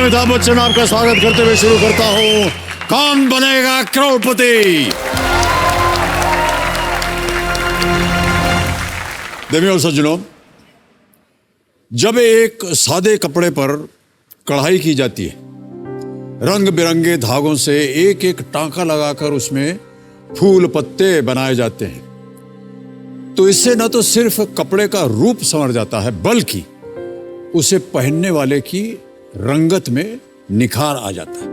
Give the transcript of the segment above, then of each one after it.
अमिताभ बच्चन आपका स्वागत करते हुए शुरू करता हूं कौन बनेगा करोड़पति। देवियों और सज्जनों, जब एक सादे कपड़े पर कढ़ाई की जाती है, रंग बिरंगे धागों से एक एक टांका लगाकर उसमें फूल पत्ते बनाए जाते हैं, तो इससे न तो सिर्फ कपड़े का रूप संवर जाता है, बल्कि उसे पहनने वाले की रंगत में निखार आ जाता है।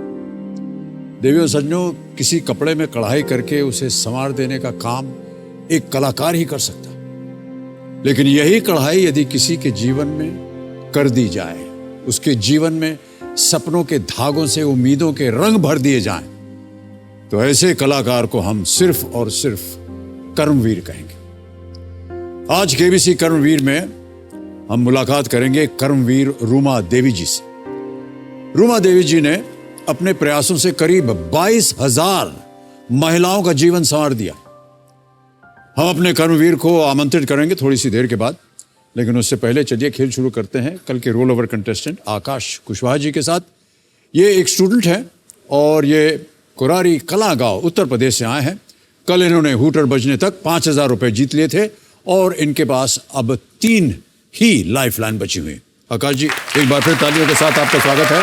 देवियों सज्जनों, किसी कपड़े में कढ़ाई करके उसे संवार देने का काम एक कलाकार ही कर सकता है, लेकिन यही कढ़ाई यदि किसी के जीवन में कर दी जाए, उसके जीवन में सपनों के धागों से उम्मीदों के रंग भर दिए जाएं, तो ऐसे कलाकार को हम सिर्फ और सिर्फ कर्मवीर कहेंगे। आज केबीसी कर्मवीर में हम मुलाकात करेंगे कर्मवीर रूमा देवी जी से। रूमा देवी जी ने अपने प्रयासों से करीब 22,000 महिलाओं का जीवन संवार दिया। हम अपने कर्मवीर को आमंत्रित करेंगे थोड़ी सी देर के बाद, लेकिन उससे पहले चलिए खेल शुरू करते हैं कल के रोल ओवर कंटेस्टेंट आकाश कुशवाहा जी के साथ। ये एक स्टूडेंट है और ये कुरारी कला गांव उत्तर प्रदेश से आए हैं। कल इन्होंने हूटर बजने तक 5,000 रुपए जीत लिए थे और इनके पास अब 3 ही लाइफ लाइन बची हुई। आकाश जी, एक बार फिर तालियों के साथ आपका स्वागत है।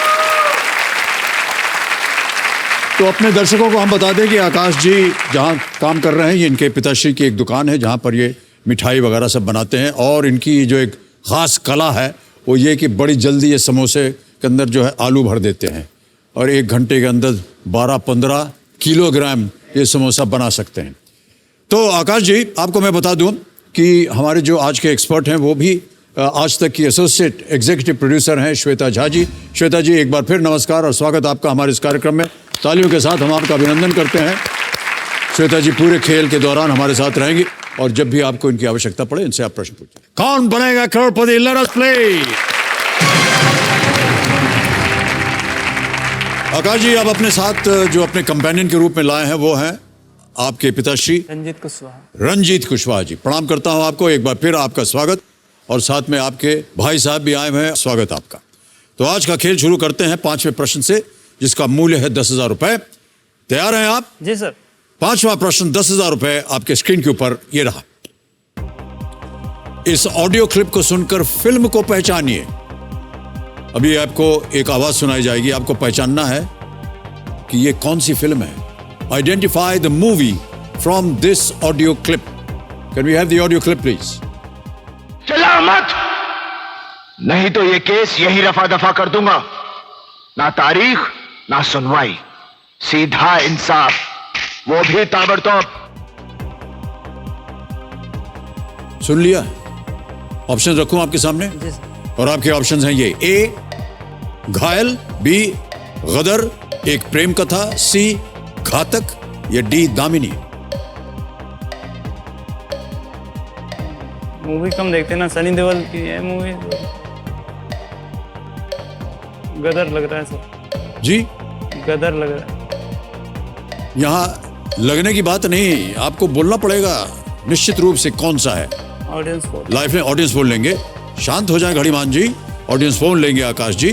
तो अपने दर्शकों को हम बता दें कि आकाश जी जहां काम कर रहे हैं, ये इनके पिताश्री की एक दुकान है जहां पर ये मिठाई वगैरह सब बनाते हैं, और इनकी जो एक खास कला है वो ये कि बड़ी जल्दी ये समोसे के अंदर जो है आलू भर देते हैं और 1 घंटे के अंदर 12-15 किलोग्राम ये समोसा बना सकते हैं। तो आकाश जी, आपको मैं बता दूं कि हमारे जो आज के एक्सपर्ट हैं वो भी आज तक की एसोसिएट एग्जीक्यूटिव प्रोड्यूसर हैं श्वेता झा जी। श्वेता जी, एक बार फिर नमस्कार और स्वागत आपका हमारे इस कार्यक्रम में। तालियों के साथ हम आपका अभिनंदन करते हैं। श्वेता जी पूरे खेल के दौरान हमारे साथ रहेंगी और जब भी आपको इनकी आवश्यकता पड़े इनसे आप प्रश्न पूछिए। कौन बनेगा करोड़पति, लेट अस प्ले। आकाश जी, आप अपने साथ जो अपने कंपेनियन के रूप में लाए हैं वो हैं आपके पिताश्री रंजीत कुशवाहा। रंजीत कुशवाहा जी, प्रणाम करता हूं आपको। एक बार फिर आपका स्वागत, और साथ में आपके भाई साहब भी आए हुए हैं, स्वागत आपका। तो आज का खेल शुरू करते हैं 5वें प्रश्न से, जिसका मूल्य है 10,000 रुपए। तैयार हैं आप? जी सर। 5वां प्रश्न 10,000 रुपए आपके स्क्रीन के ऊपर ये रहा। इस ऑडियो क्लिप को सुनकर फिल्म को पहचानिए। अभी आपको एक आवाज सुनाई जाएगी, आपको पहचानना है कि ये कौन सी फिल्म है। Identify the movie from this audio clip. Can we have the audio clip please? चला मत, नहीं तो ये केस यही रफा दफा कर दूंगा। ना तारीख ना सुनवाई, सीधा इंसाफ, वो भी ताबड़तोड़। सुन लिया? ऑप्शन रखूं आपके सामने? जी सर। और आपके ऑप्शंस हैं ये: ए घायल, बी गदर, एक प्रेम कथा, सी घातक, या डी दामिनी। मूवी कम देखते ना, सनी देओल की है मूवी। गदर लग रहा है सर। जी, गदर लग रहा है। यहां लगने की बात नहीं, आपको बोलना पड़ेगा निश्चित रूप से कौन सा है। Audience poll. लाइफ में ऑडियंस पोल लेंगे। शांत हो जाए घड़ीमान जी, ऑडियंस पोल लेंगे आकाश जी।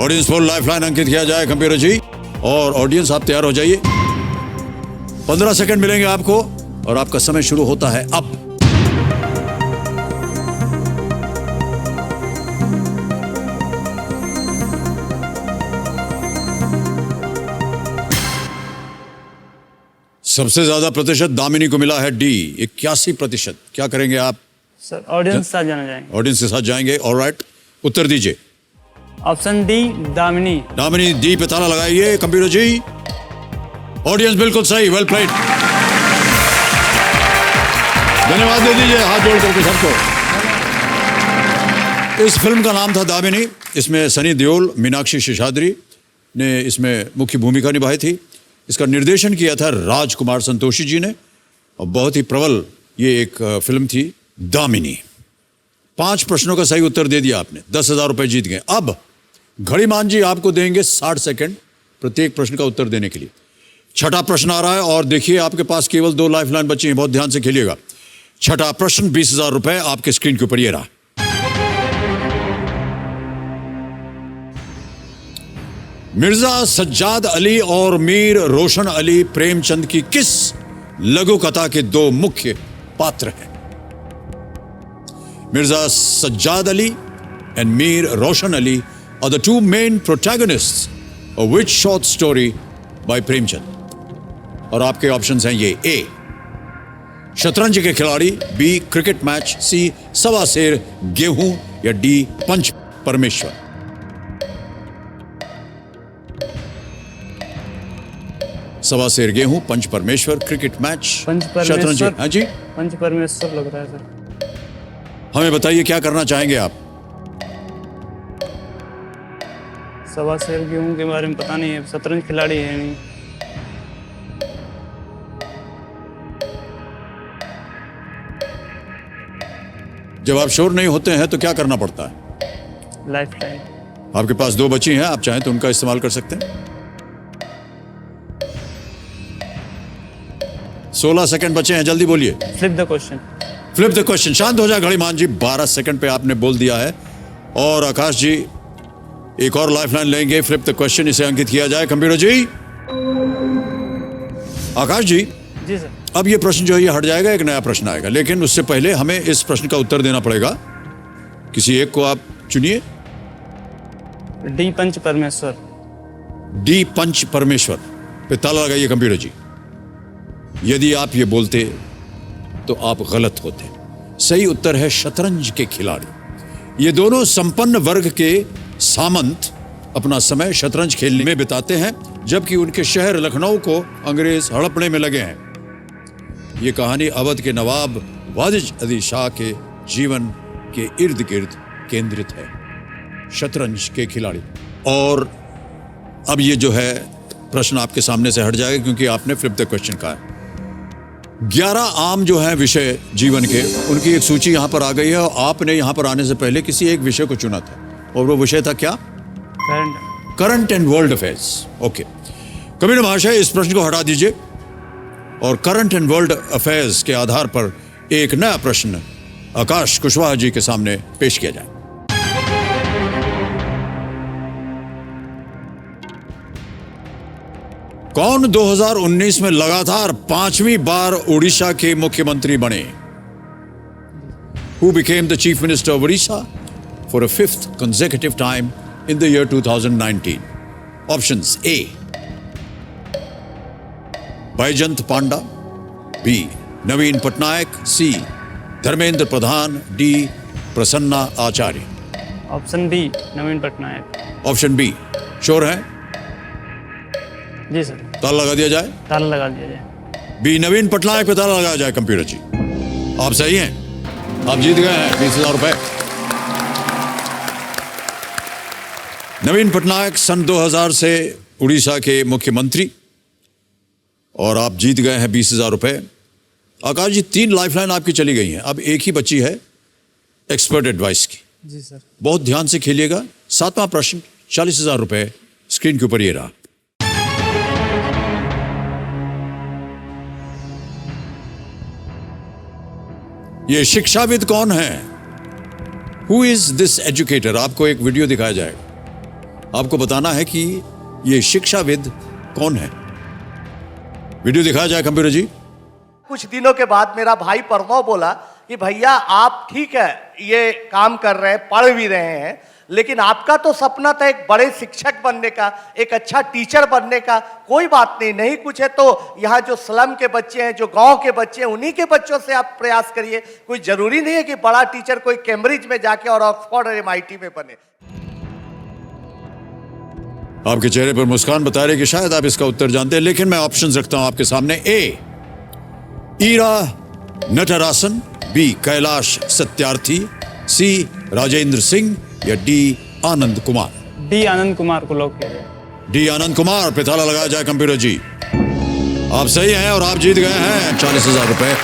ऑडियंस पोल लाइफ लाइन अंकित किया जाए कंप्यूटर जी, और ऑडियंस आप तैयार हो जाइए। 15 सेकंड मिलेंगे आपको और आपका समय शुरू होता है अब। सबसे ज्यादा प्रतिशत दामिनी को मिला है, डी 81%। क्या करेंगे आप? सर ऑडियंस साथ जाना चाहेंगे। ऑडियंस के साथ जाएंगे। ऑलराइट, उत्तर दीजिए। Option D Damini. Damini, D पे ताला लगाइए कंप्यूटर जी। ऑडियंस बिल्कुल सही, वेल प्लेड। धन्यवाद दे दीजिए हाथ जोड़ करके सबको। इस फिल्म का नाम था दामिनी। इसमें सनी देओल, मीनाक्षी शेषाद्री ने इसमें मुख्य भूमिका निभाई थी। इसका निर्देशन किया था राजकुमार संतोषी जी ने, और बहुत ही प्रबल ये एक फिल्म थी दामिनी। 5 प्रश्नों का सही उत्तर दे दिया आपने, 10,000 रुपए जीत गए। अब घड़ीमान जी आपको देंगे 60 सेकंड प्रत्येक प्रश्न का उत्तर देने के लिए। 6ठा प्रश्न आ रहा है और देखिए आपके पास केवल 2 लाइफ लाइन बची हैं, बहुत ध्यान से खेलिएगा। 6ठा प्रश्न 20,000 रुपए आपके स्क्रीन के ऊपर ये रहा। मिर्जा सज्जाद अली और मीर रोशन अली प्रेमचंद की किस लघु कथा के दो मुख्य पात्र हैं? Mirza Sajjad Ali and Mir Roshan Ali are the two main protagonists of which short story by Premchand? और आपके ऑप्शंस हैं ये: ए शतरंज के खिलाड़ी, बी क्रिकेट मैच, सी सवा सेर गेहूं या डी पंच परमेश्वर। सवा सेर गेहूं, पंच परमेश्वर, क्रिकेट मैच, पंच शतरंज। परमेश्वर। हाँ जी, पंच परमेश्वर लग रहा है सर। हमें बताइए क्या करना चाहेंगे आप? सवा शेर गेहूं के बारे में पता नहीं है, शतरंज खिलाड़ी है नहीं। जब आप श्योर नहीं होते हैं तो क्या करना पड़ता है? Life time. आपके पास दो बची हैं, आप चाहें तो उनका इस्तेमाल कर सकते हैं। 16 सेकंड बचे हैं, जल्दी बोलिए। Flip the question. Flip the question. शांत हो जाए घड़ीमान जी, 12 सेकंड पे आपने बोल दिया है। और आकाश जी एक और लाइफलाइन लेंगे। फ्लिप द क्वेश्चन, इसे अंकित किया जाए। कंप्यूटर जी, आकाश जी, जी सर। अब ये प्रश्न जो है ये हट जाएगा, एक नया प्रश्न आएगा, लेकिन उससे पहले हमें इस प्रश्न का उत्तर देना पड़ेगा। किसी एक को आप चुनिए। डी पंच परमेश्वर। डी पंच परमेश्वर पे ताला लगाइए कंप्यूटर जी। यदि आप ये बोलते तो आप गलत होते। सही उत्तर है शतरंज के खिलाड़ी। ये दोनों संपन्न वर्ग के सामंत अपना समय शतरंज खेलने में बिताते हैं, जबकि उनके शहर लखनऊ को अंग्रेज हड़पने में लगे हैं। ये कहानी अवध के नवाब वाजिद अली शाह के जीवन के इर्द गिर्द केंद्रित है। शतरंज के खिलाड़ी। और अब ये जो है प्रश्न आपके सामने से हट जाएगा, क्योंकि आपने फ्लिप द क्वेश्चन कहा है। 11 आम जो है विषय जीवन के, उनकी एक सूची यहां पर आ गई है, और आपने यहां पर आने से पहले किसी एक विषय को चुना था, और वो विषय था क्या? Current and world affairs. Okay, Kabir महाशय इस प्रश्न को हटा दीजिए और करंट एंड वर्ल्ड अफेयर्स के आधार पर एक नया प्रश्न आकाश कुशवाहा जी के सामने पेश किया जाए। कौन 2019 में लगातार 5वीं बार उड़ीसा के मुख्यमंत्री बने? Who became the chief minister of Odisha for a 5th consecutive time in the year 2019? Options: A. Baijayant Panda, B. Naveen Patnaik, C. Dharmendra Pradhan, D. Prasanna Acharya. Option B Naveen Patnaik. Option B sure है? जी सर। ताला लगा दिया जाए। ताला लगा दिया जाए। बी नवीन पटनायक पे ताला लगाया जाए। कंप्यूटर जी आप सही हैं, आप जीत गए हैं 20,000 रुपए। नवीन पटनायक सन 2000 से उड़ीसा के मुख्यमंत्री, और आप जीत गए हैं 20,000 रुपए। आकाश जी 3 लाइफलाइन आपकी चली गई हैं, अब एक ही बची है एक्सपर्ट एडवाइस की। जी सर। बहुत ध्यान से खेलिएगा। 7वां प्रश्न 40,000 रुपए स्क्रीन के ऊपर ये रहा। ये शिक्षाविद कौन है? Who is this educator? आपको एक वीडियो दिखाया जाएगा, आपको बताना है कि ये शिक्षाविद कौन है। वीडियो दिखाया जाए कंप्यूटर जी। कुछ दिनों के बाद मेरा भाई प्रणव बोला कि भैया आप ठीक है ये काम कर रहे हैं, पढ़ भी रहे हैं, लेकिन आपका तो सपना था एक बड़े शिक्षक बनने का, एक अच्छा टीचर बनने का। कोई बात नहीं, नहीं कुछ है तो यहाँ जो स्लम के बच्चे हैं, जो गांव के बच्चे हैं, उन्हीं के बच्चों से आप प्रयास करिए। कोई जरूरी नहीं है कि बड़ा टीचर कोई कैम्ब्रिज में जाके और ऑक्सफोर्ड और MIT में बने। आपके चेहरे पर मुस्कान बता रही कि शायद आप इसका उत्तर जानते हैं, लेकिन मैं ऑप्शंस रखता हूं आपके सामने। ए ईरा नटरासन, बी कैलाश सत्यार्थी, सी राजेंद्र सिंह या डी आनंद कुमार। डी आनंद कुमार को लॉक किया जाए। डी आनंद कुमार पे ताला लगाया जाए कंप्यूटर जी। आप सही हैं और आप जीत गए हैं 40,000 रुपए।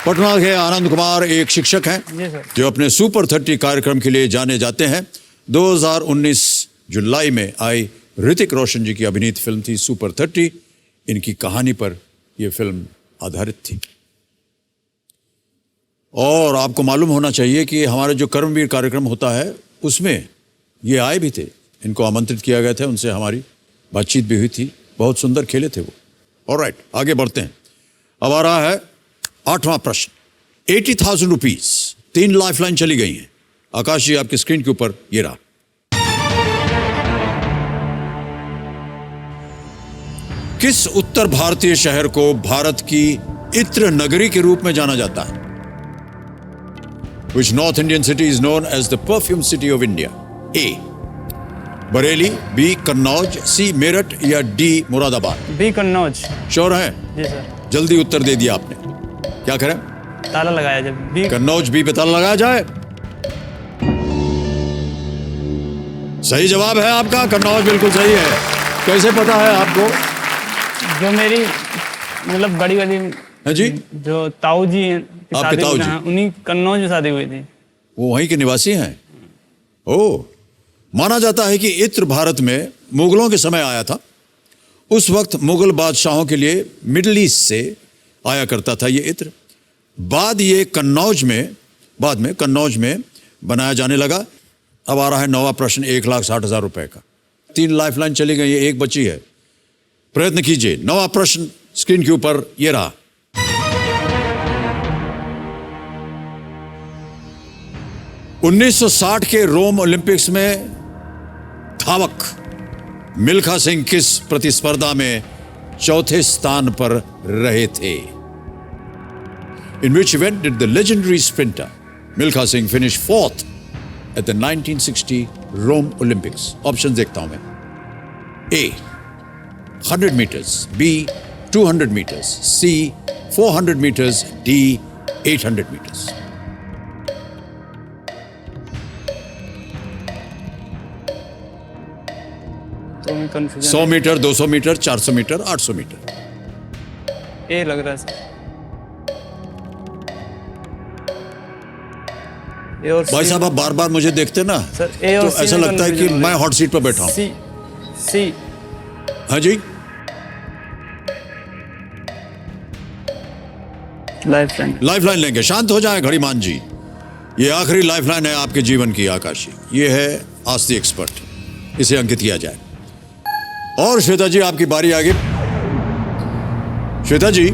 पटना के आनंद कुमार एक शिक्षक हैं जी सर। जो अपने सुपर 30 कार्यक्रम के लिए जाने जाते हैं। 2019 जुलाई में आई ऋतिक रोशन जी की अभिनीत फिल्म थी सुपर 30। इनकी कहानी पर यह फिल्म आधारित थी। और आपको मालूम होना चाहिए कि हमारे जो कर्मवीर कार्यक्रम होता है उसमें ये आए भी थे, इनको आमंत्रित किया गया था, उनसे हमारी बातचीत भी हुई थी, बहुत सुंदर खेले थे वो। ऑलराइट, आगे बढ़ते हैं। अब आ रहा है 8वां प्रश्न। 80,000 रुपीज, 3 लाइफलाइन चली गई हैं। आकाश जी, आपकी स्क्रीन के ऊपर ये रहा। किस उत्तर भारतीय शहर को भारत की इत्र नगरी के रूप में जाना जाता है? Which North Indian city is known as the perfume city of India? A. Bareilly, B. Kannauj, C. Meerut या D. Moradabad? B Kannauj. Sure है? जी सर। जल्दी उत्तर दे दिया आपने, क्या करें? ताला लगाया जब बी। कन्नौज बी पे ताला लगाया जाए। सही जवाब है आपका, कन्नौज बिल्कुल सही है। कैसे पता है आपको? जो मेरी मतलब बड़ी वाली है जी, जो ताऊ जी हैं, की आपके शादी ताऊ जी? हाँ, उन्हीं कन्नौज में शादी हुई थी। वो वहीं के निवासी हैं। ओ, माना जाता है कि इत्र भारत में मुगलों के समय आया था। उस वक्त मुगल बादशाहों के लिए मिडिल ईस्ट से आया करता था ये इत्र। बाद में कन्नौज में बनाया जाने लगा। अब आ रहा है 9वां प्रश्न, 1,60,000 रुपए का। 3 लाइफलाइन चली गई है, एक बची है, प्रयत्न कीजिए। 9वां प्रश्न स्क्रीन के ऊपर ये रहा। (1960) के रोम ओलंपिक्स में धावक मिल्खा सिंह किस प्रतिस्पर्धा में चौथे स्थान पर रहे थे? In which event did the legendary sprinter Milkha Singh finish 4th at the 1960 Rome Olympics? Options देखता हूं मैं। A. 100 meters, B. 200 meters, C. 400 meters, D. 800 meters. तो मैं confusion. 100 metre, 200 metre, 400 metre, 800 metre. A लग रहा है सर। ए और भाई सी। साहब, आप बार बार मुझे देखते ना, सर, ए और तो सी ऐसा में लगता है कि confusion हो मैं रही है। हॉट सीट पर बैठा हूं। सी। हाँ जी, लाइफलाइन। लाइफलाइन लेंगे। शांत हो जाए घड़ीमान जी, ये आखिरी लाइफलाइन है आपके जीवन की। आकाशी, ये है आस्क द एक्सपर्ट, इसे अंकित किया जाए। और श्वेता जी, आपकी बारी आ गई। श्वेता जी,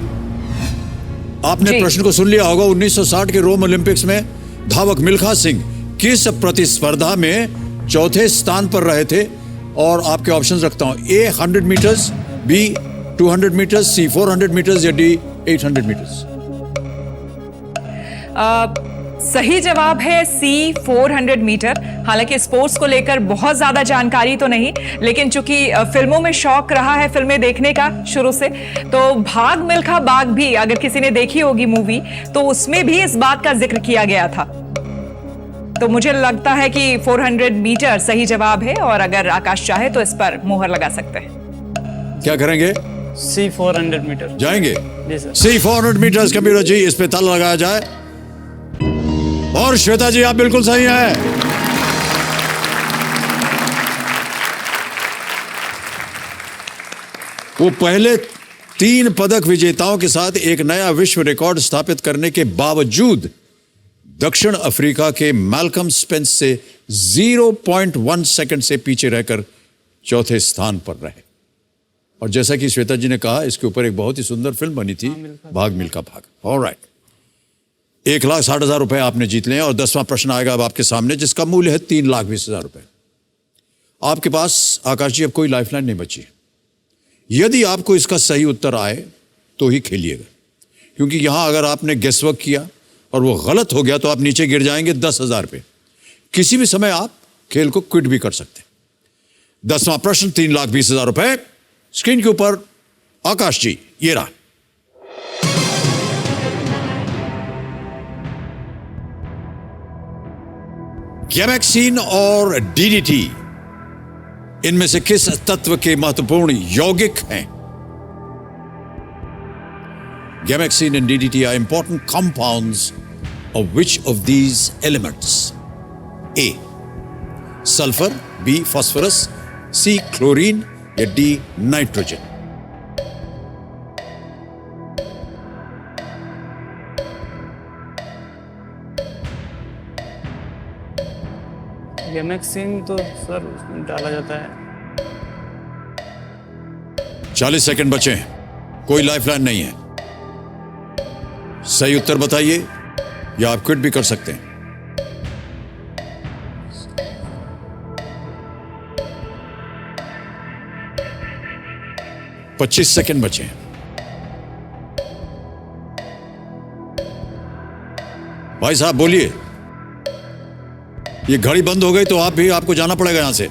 आपने जी। प्रश्न को सुन लिया होगा। 1960 के रोम ओलंपिक्स में धावक मिल्खा सिंह किस प्रतिस्पर्धा में चौथे स्थान पर रहे थे? और आपके ऑप्शंस रखता हूं। ए 100 मीटर्स, बी 200 मीटर्स, सी 400 मीटर्स या डी 800 मीटर्स? सही जवाब है सी 400 मीटर। हालांकि स्पोर्ट्स को लेकर बहुत ज्यादा जानकारी तो नहीं, लेकिन चूंकि फिल्मों में शौक रहा है फिल्में देखने का शुरू से, तो भाग मिल्खा भाग भी अगर किसी ने देखी होगी मूवी, तो उसमें भी इस बात का जिक्र किया गया था। तो मुझे लगता है कि 400 मीटर सही जवाब है, और अगर आकाश चाहे तो इस पर मोहर लगा सकते हैं। क्या करेंगे? सी 400 मीटर। जाएंगे? जी सर। सी 400 मीटर्स। कंप्यूटर जी, इस पे ताला लगाया जाए। और श्वेता जी, आप बिल्कुल सही हैं। वो पहले 3 पदक विजेताओं के साथ एक नया विश्व रिकॉर्ड स्थापित करने के बावजूद दक्षिण अफ्रीका के मैल्कम स्पेंस से 0.1 सेकंड से पीछे रहकर चौथे स्थान पर रहे। और जैसा कि श्वेता जी ने कहा, इसके ऊपर एक बहुत ही सुंदर फिल्म बनी थी, भाग मिल्खा भाग। ऑलराइट, 1,60,000 रुपए आपने जीत लिए। और 10वां प्रश्न आएगा अब आपके सामने, जिसका मूल्य है 3,20,000 रुपए। आपके पास आकाश जी अब कोई लाइफलाइन नहीं बची है। यदि आपको इसका सही उत्तर आए तो ही खेलिएगा, क्योंकि यहां अगर आपने गेसवर्क किया और वो गलत हो गया तो आप नीचे गिर जाएंगे 10,000 पे। किसी भी समय आप खेल को क्विट भी कर सकते हैं। 10वां प्रश्न, 3,20,000 रुपए। स्क्रीन के ऊपर आकाश जी, ये रहा। गैमेक्सिन और डीडीटी, इनमें से किस तत्व के महत्वपूर्ण यौगिक हैं? Gamaxine and DDT are important compounds of which of these elements? A. Sulfur, B. Phosphorus, C. Chlorine या D. Nitrogen? गेमेक्सिन तो सर उसमें डाला जाता है। 40 सेकंड बचे हैं, कोई लाइफलाइन नहीं है। सही उत्तर बताइए या आप क्विट भी कर सकते हैं। 25 सेकंड बचे हैं। भाई साहब बोलिए। ये घड़ी बंद हो गई तो आपको जाना पड़ेगा यहां से।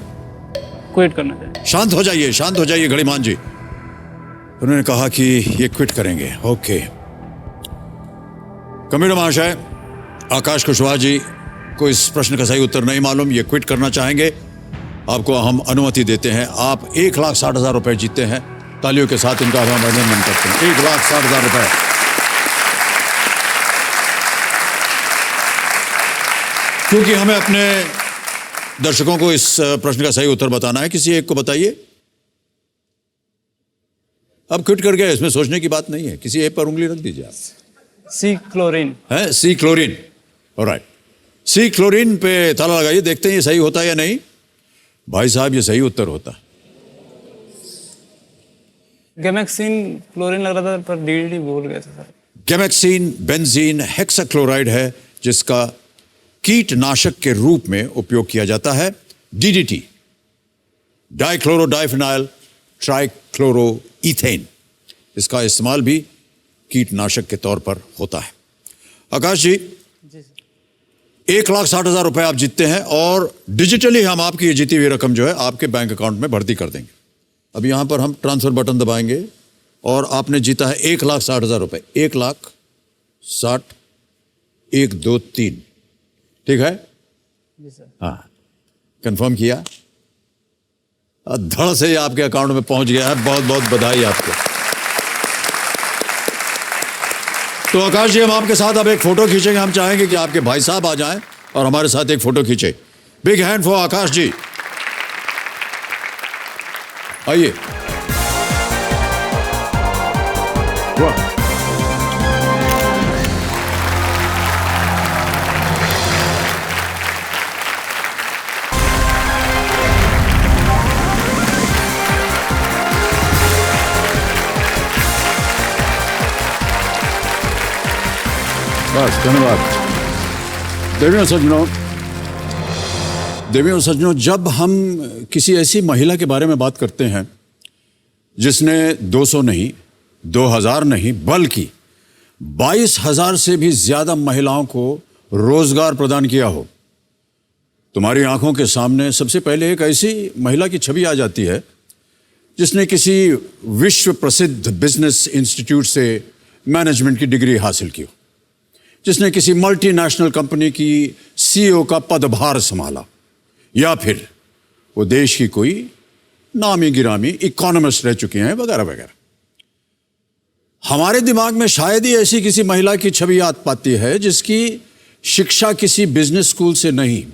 क्विट करना चाहिए। शांत हो जाइए, शांत हो जाइए घड़ीमान जी। उन्होंने कहा कि ये क्विट करेंगे। ओके। कमेटी महाशय, आकाश कुशवाहा जी को इस प्रश्न का सही उत्तर नहीं मालूम, ये क्विट करना चाहेंगे। आपको हम अनुमति देते हैं। आप 1,60,000 रुपए जीतते हैं। तालियों के साथ इनका हम अभिनंदन करते हैं। 1,60,000 रुपए। क्योंकि हमें अपने दर्शकों को इस प्रश्न का सही उत्तर बताना है, किसी एक को बताइए। अब क्विट कर गए, इसमें सोचने की बात नहीं है। किसी एक पर उंगली रख दीजिए आप। सी क्लोरीन है, सी क्लोरीन। ऑलराइट, सी क्लोरीन पे ताला लगाइए, देखते हैं ये सही होता है या नहीं। भाई साहब ये सही उत्तर होता है। गेमेक्सिन क्लोरीन लग रहा था पर डीडीटी भूल गए थे सर। गेमेक्सिन बेंजीन हेक्साक्लोराइड है, जिसका कीटनाशक के रूप में उपयोग किया जाता है। डीडीटी, डाइक्लोरोडाइफिनाइल ट्राइक्लोरोईथेन, इसका इस्तेमाल भी कीटनाशक के तौर पर होता है। आकाश जी, 1,60,000 रुपए आप जीतते हैं और डिजिटली हम आपकी ये जीती हुई रकम जो है आपके बैंक अकाउंट में भर्ती कर देंगे। अब यहां पर हम ट्रांसफर बटन दबाएंगे और आपने जीता है 1,60,000 रुपए। 1,60,123। ठीक है जी सर। हाँ, कंफर्म किया। धड़ से ही आपके अकाउंट में पहुंच गया है। बहुत बहुत बधाई आपको। तो आकाश जी, हम आपके साथ अब एक फोटो खींचेंगे। हम चाहेंगे कि आपके भाई साहब आ जाएं और हमारे साथ एक फोटो खींचे। बिग हैंड फॉर आकाश जी। आइए। वाह, बस धन्यवाद। देवियों सज्जनों, जब हम किसी ऐसी महिला के बारे में बात करते हैं जिसने 200 नहीं, 2,000 नहीं, बल्कि 22,000 से भी ज्यादा महिलाओं को रोजगार प्रदान किया हो, तुम्हारी आंखों के सामने सबसे पहले एक ऐसी महिला की छवि आ जाती है जिसने किसी विश्व प्रसिद्ध बिजनेस इंस्टीट्यूट से मैनेजमेंट की डिग्री हासिल की हो, जिसने किसी मल्टीनेशनल कंपनी की सीईओ का पदभार संभाला, या फिर वो देश की कोई नामी गिरामी इकोनॉमिस्ट रह चुकी हैं, वगैरह वगैरह। हमारे दिमाग में शायद ही ऐसी किसी महिला की छवि आ पाती है जिसकी शिक्षा किसी बिजनेस स्कूल से नहीं,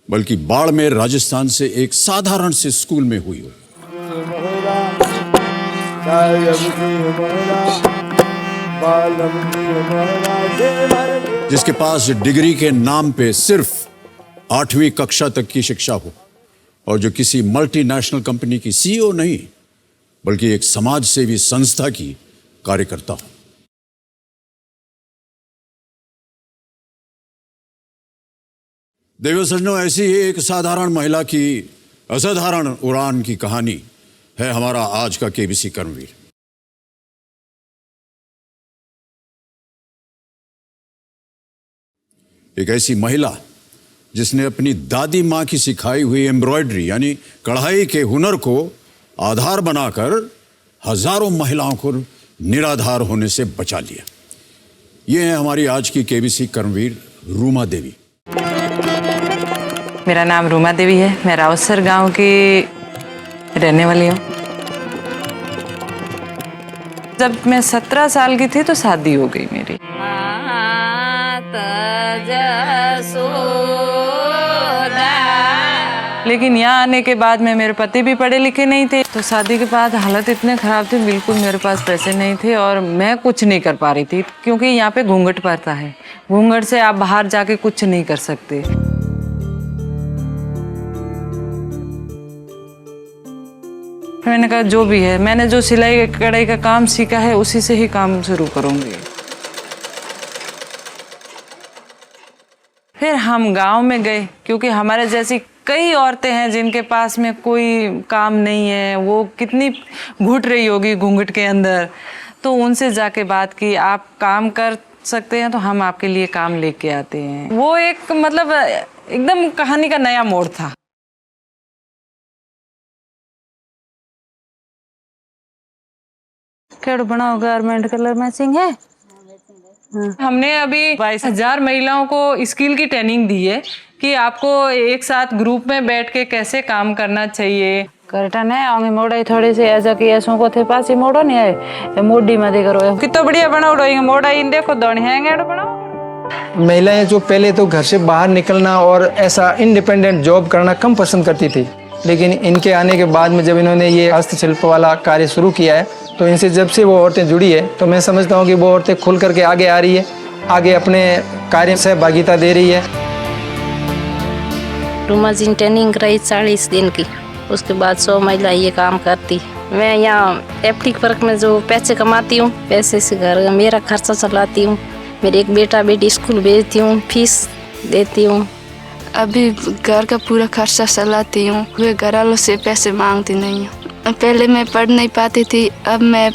बल्कि बाड़मेर राजस्थान से एक साधारण से स्कूल में हुई हो। जिसके पास डिग्री के नाम पे सिर्फ 8वीं कक्षा तक की शिक्षा हो और जो किसी मल्टीनेशनल कंपनी की सीईओ नहीं, बल्कि एक समाज सेवी संस्था की कार्यकर्ता हो। देवियों सज्जनों, ऐसी ही एक साधारण महिला की असाधारण उड़ान की कहानी है हमारा आज का केबीसी कर्मवीर। एक ऐसी महिला जिसने अपनी दादी माँ की सिखाई हुई एम्ब्रॉयडरी यानी कढ़ाई के हुनर को आधार बनाकर हजारों महिलाओं को निराधार होने से बचा लिया। ये है हमारी आज की केबीसी कर्मवीर रूमा देवी। मेरा नाम रूमा देवी है। मैं रावतसर गांव की रहने वाली हूँ। जब मैं 17 साल की थी तो शादी हो गई मेरी। लेकिन यहाँ आने के बाद में मेरे पति भी पढ़े लिखे नहीं थे, तो शादी के बाद हालत इतने खराब थे, बिल्कुल मेरे पास पैसे नहीं थे और मैं कुछ नहीं कर पा रही थी, क्योंकि यहाँ पे घूंघट पड़ता है। घूंघट से आप बाहर जाके कुछ नहीं कर सकते। तो मैंने कहा जो भी है, मैंने जो सिलाई कढ़ाई का काम सीखा है उसी से ही काम शुरू करूँगी। फिर हम गांव में गए, क्योंकि हमारे जैसी कई औरतें हैं जिनके पास में कोई काम नहीं है, वो कितनी घुट रही होगी घूंघट के अंदर। तो उनसे जाके बात की, आप काम कर सकते हैं तो हम आपके लिए काम लेके आते हैं। वो एक मतलब एकदम कहानी का नया मोड़ था। केड़ बनाओ गारमेंट कलर मैचिंग है। हमने अभी 22,000 महिलाओं को स्किल की ट्रेनिंग दी है कि आपको एक साथ ग्रुप में बैठ के कैसे काम करना चाहिए। करटन है आगे मोड़ाई थोड़ी सी ऐसा कि ऐसों को थे पास ही मोड़ो नहीं आए मोडी मत करो कितना बढ़िया बनाओ ड्राइंग मोड़ाई देखो दौड़ हैंगे बनाओ। महिलाएं जो पहले तो घर से बाहर निकलना और ऐसा इंडिपेंडेंट जॉब करना कम पसंद करती थी, लेकिन इनके आने के बाद में जब इन्होंने ये हस्तशिल्प वाला कार्य शुरू किया है तो इनसे जब से वो औरतें जुड़ी है तो मैं समझता हूँ कि वो औरतें खुल करके आगे आ रही है, आगे अपने कार्य में सहभागिता दे रही है। रूमाजिन ट्रेनिंग कराई 40 दिन की, उसके बाद 100 महिला ये काम करती। मैं यहाँ एप्लिक वर्क में जो पैसे कमाती हूँ, पैसे से घर मेरा खर्चा चलाती हूँ, मेरे एक बेटा बेटी स्कूल भेजती हूँ, फीस देती हूँ। अभी घर का पूरा खर्चा चलाती हूँ, वे घर वालों से पैसे मांगती नहीं हूँ। पहले मैं पढ़ नहीं पाती थी, अब मैं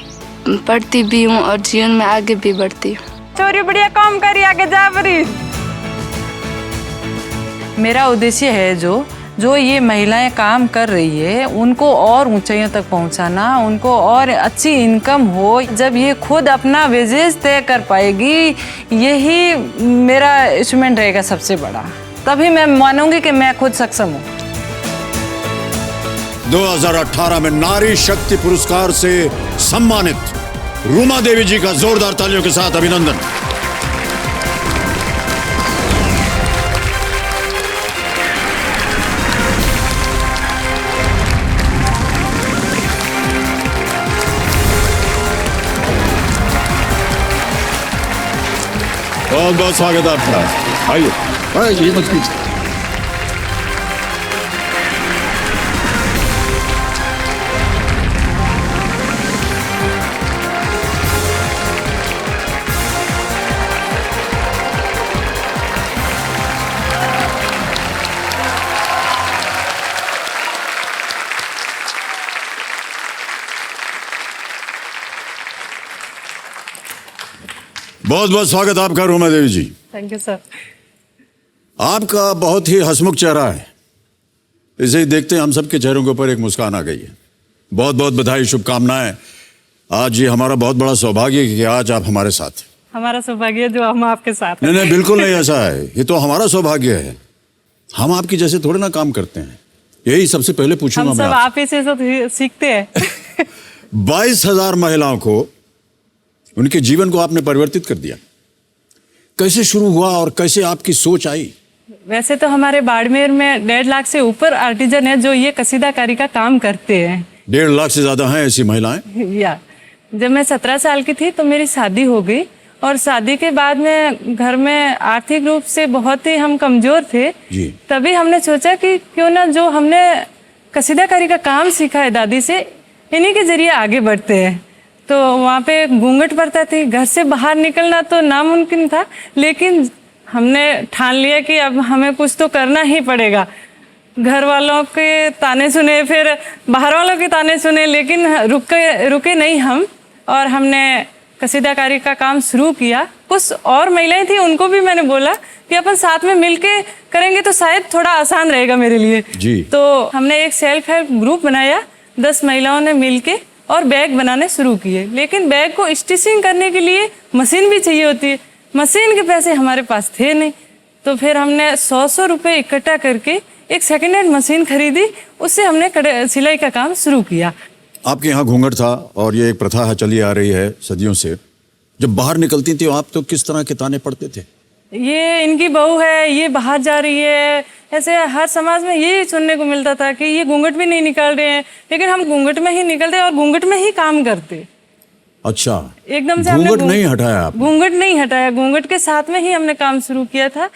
पढ़ती भी हूँ और जीवन में आगे भी बढ़ती हूँ। चोरी बढ़िया काम करी आगे जा बरी। मेरा उद्देश्य है जो ये महिलाएं काम कर रही है उनको और ऊंचाइयों तक पहुंचाना, उनको और अच्छी इनकम हो। जब ये खुद अपना वेजेस तय कर पाएगी, यही मेरा अचीवमेंट रहेगा सबसे बड़ा। तभी मैं मानूंगी कि मैं खुद सक्षम हूँ। 2018 में नारी शक्ति पुरस्कार से सम्मानित रूमा देवी जी का जोरदार तालियों के साथ अभिनंदन। बहुत बहुत स्वागत है आपका। आइए आइए, ये मत कीजिए। बहुत बहुत स्वागत आपका Ruma Devi ji. Thank you sir. आपका बहुत ही हंसमुख चेहरा है, इसे ही देखते हम सबके चेहरों के ऊपर एक मुस्कान आ गई है। बहुत बहुत बधाई, शुभकामनाएं। आज ये हमारा बहुत बड़ा सौभाग्य है कि आज आप हमारे साथ हैं। हमारा सौभाग्य जो हम आपके साथ हैं। नहीं बिल्कुल नहीं ऐसा है, ये तो हमारा सौभाग्य है। हम आपकी जैसे थोड़े ना काम करते हैं, यही सबसे पहले पूछूंगा हम मैं सब आप ही से सब सीखते हैं। 22,000 महिलाओं को, उनके जीवन को आपने परिवर्तित कर दिया। कैसे शुरू हुआ और कैसे आपकी सोच आई? वैसे तो हमारे बाड़मेर में 1.5 लाख से ऊपर आर्टिजन है जो ये कसीदाकारी का काम करते हैं। 1.5 लाख से ज्यादा हैं ऐसी महिलाएं। या जब मैं 17 साल की थी तो मेरी शादी हो गई, और शादी के बाद में घर में आर्थिक रूप से बहुत ही हम कमजोर थे जी। तभी हमने सोचा कि क्यों ना जो हमने कसीदाकारी का काम सीखा है दादी से, इन्हीं के जरिए आगे बढ़ते हैं। तो वहाँ पे घूंघट पड़ता थी, घर से बाहर निकलना तो नामुमकिन था, लेकिन हमने ठान लिया कि अब हमें कुछ तो करना ही पड़ेगा। घर वालों के ताने सुने, फिर बाहर वालों के ताने सुने, लेकिन रुके नहीं हम, और हमने कसीदाकारी का काम शुरू किया। कुछ और महिलाएं थी, उनको भी मैंने बोला कि अपन साथ में मिलके करेंगे तो शायद थोड़ा आसान रहेगा मेरे लिए जी। तो हमने एक सेल्फ हेल्प ग्रुप बनाया, 10 महिलाओं ने मिलके, और बैग बनाने शुरू किए। लेकिन बैग को स्टिचिंग करने के लिए मशीन भी चाहिए होती है, मशीन के पैसे हमारे पास थे नहीं। तो फिर हमने 100 रुपये इकट्ठा करके एक सेकेंड हैंड मशीन खरीदी, उससे हमने सिलाई का काम शुरू किया। आपके यहाँ घूंघट था और ये एक प्रथा है, चली आ रही है सदियों से। जब बाहर निकलती थी आप तो किस तरह के ताने पड़ते थे? ये इनकी बहू है, ये बाहर जा रही है, ऐसे हर समाज में यही सुनने को मिलता था कि ये घूंघट भी नहीं निकाल रहे हैं। लेकिन हम घूंघट में ही निकलते और घूंघट में ही काम करते। अच्छा, एकदम से घूंघट नहीं हटाया आप? घूंघट नहीं हटाया, घूंघट के साथ में ही हमने काम शुरू किया था।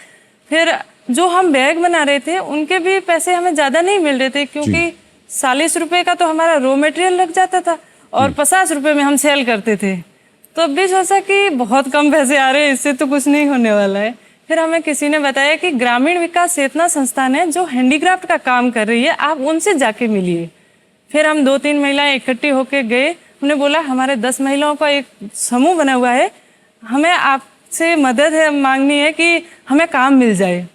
फिर जो हम बैग बना रहे थे उनके भी पैसे हमें ज्यादा नहीं मिल रहे थे, क्योंकि 40 रुपए का तो हमारा रॉ मटेरियल लग जाता था और 50 रुपए में हम सेल करते थे। तो अब भी सोचा कि बहुत कम पैसे आ रहे हैं, इससे तो कुछ नहीं होने वाला है। फिर हमें किसी ने बताया कि ग्रामीण विकास चेतना संस्थान है जो हैंडीक्राफ्ट का काम कर रही है, आप उनसे जाके मिलिए। फिर हम 2-3 महिलाएं इकट्ठी होके गए। उन्हें बोला हमारे 10 महिलाओं का एक समूह बना हुआ है, हमें आपसे मदद है मांगनी है कि हमें काम मिल जाए।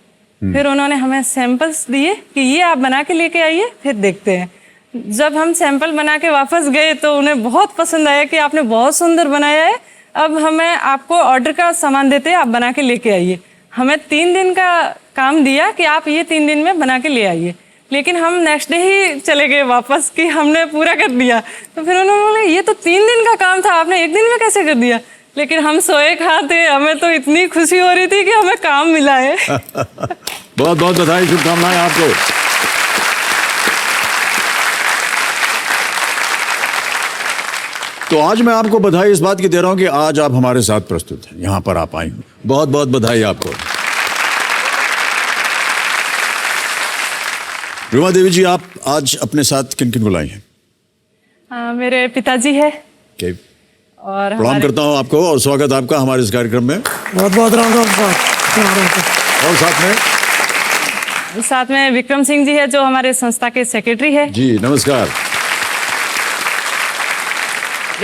फिर उन्होंने हमें सैंपल्स दिए कि ये आप बना के लेके आइए, फिर देखते हैं। जब हम सैंपल बना के वापस गए तो उन्हें बहुत पसंद आया कि आपने बहुत सुंदर बनाया है, अब हमें आपको ऑर्डर का सामान देते हैं, आप बना के लेके आइए। हमें 3 दिन का काम दिया कि आप ये 3 दिन में बना के ले आइए, लेकिन हम नेक्स्ट डे ही चले गए वापस कि हमने पूरा कर दिया। तो फिर उन्होंने बोला ये तो 3 दिन का काम था, आपने 1 दिन में कैसे कर दिया? लेकिन हम सोए खा थे, हमें तो इतनी खुशी हो रही थी कि हमें काम मिला है। बहुत बहुत बधाई, शुभकामनाएं आपको। तो आज मैं आपको बधाई इस बात की दे रहा हूं कि आज आप हमारे साथ प्रस्तुत हैं, यहां पर आप आई हैं। बहुत बहुत बधाई आपको। रूमा देवी जी, आप आज अपने साथ किन किन को लाई हैं? मेरे पिताजी है okay. और प्रणाम करता हूं आपको और स्वागत आपका हमारे इस कार्यक्रम में। बहुत बहुत और साथ में विक्रम सिंह जी है जो हमारे संस्था के सेक्रेटरी है। जी नमस्कार।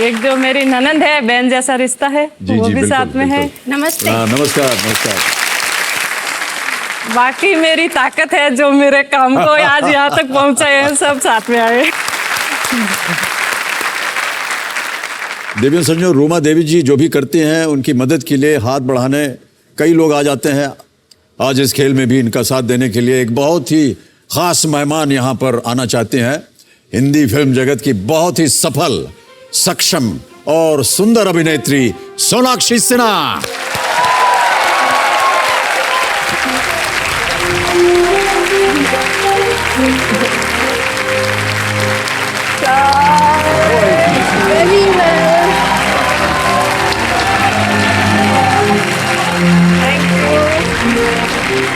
एक जो मेरी ननंद है, बहन जैसा रिश्ता है, वो भी साथ में है। नमस्ते। नमस्कार नमस्कार। बाकी मेरी ताकत है जो मेरे काम को आज यहाँ तक पहुँचाए हैं, सब साथ में आए। देवी संजो, रूमा देवी जी जो भी करते हैं उनकी मदद के लिए हाथ बढ़ाने कई लोग आ जाते हैं। आज इस खेल में भी इनका साथ देने के लिए एक बहुत ही खास मेहमान यहाँ पर आना चाहते हैं। हिंदी फिल्म जगत की बहुत ही सफल, सक्षम और सुंदर अभिनेत्री सोनाक्षी सिन्हा।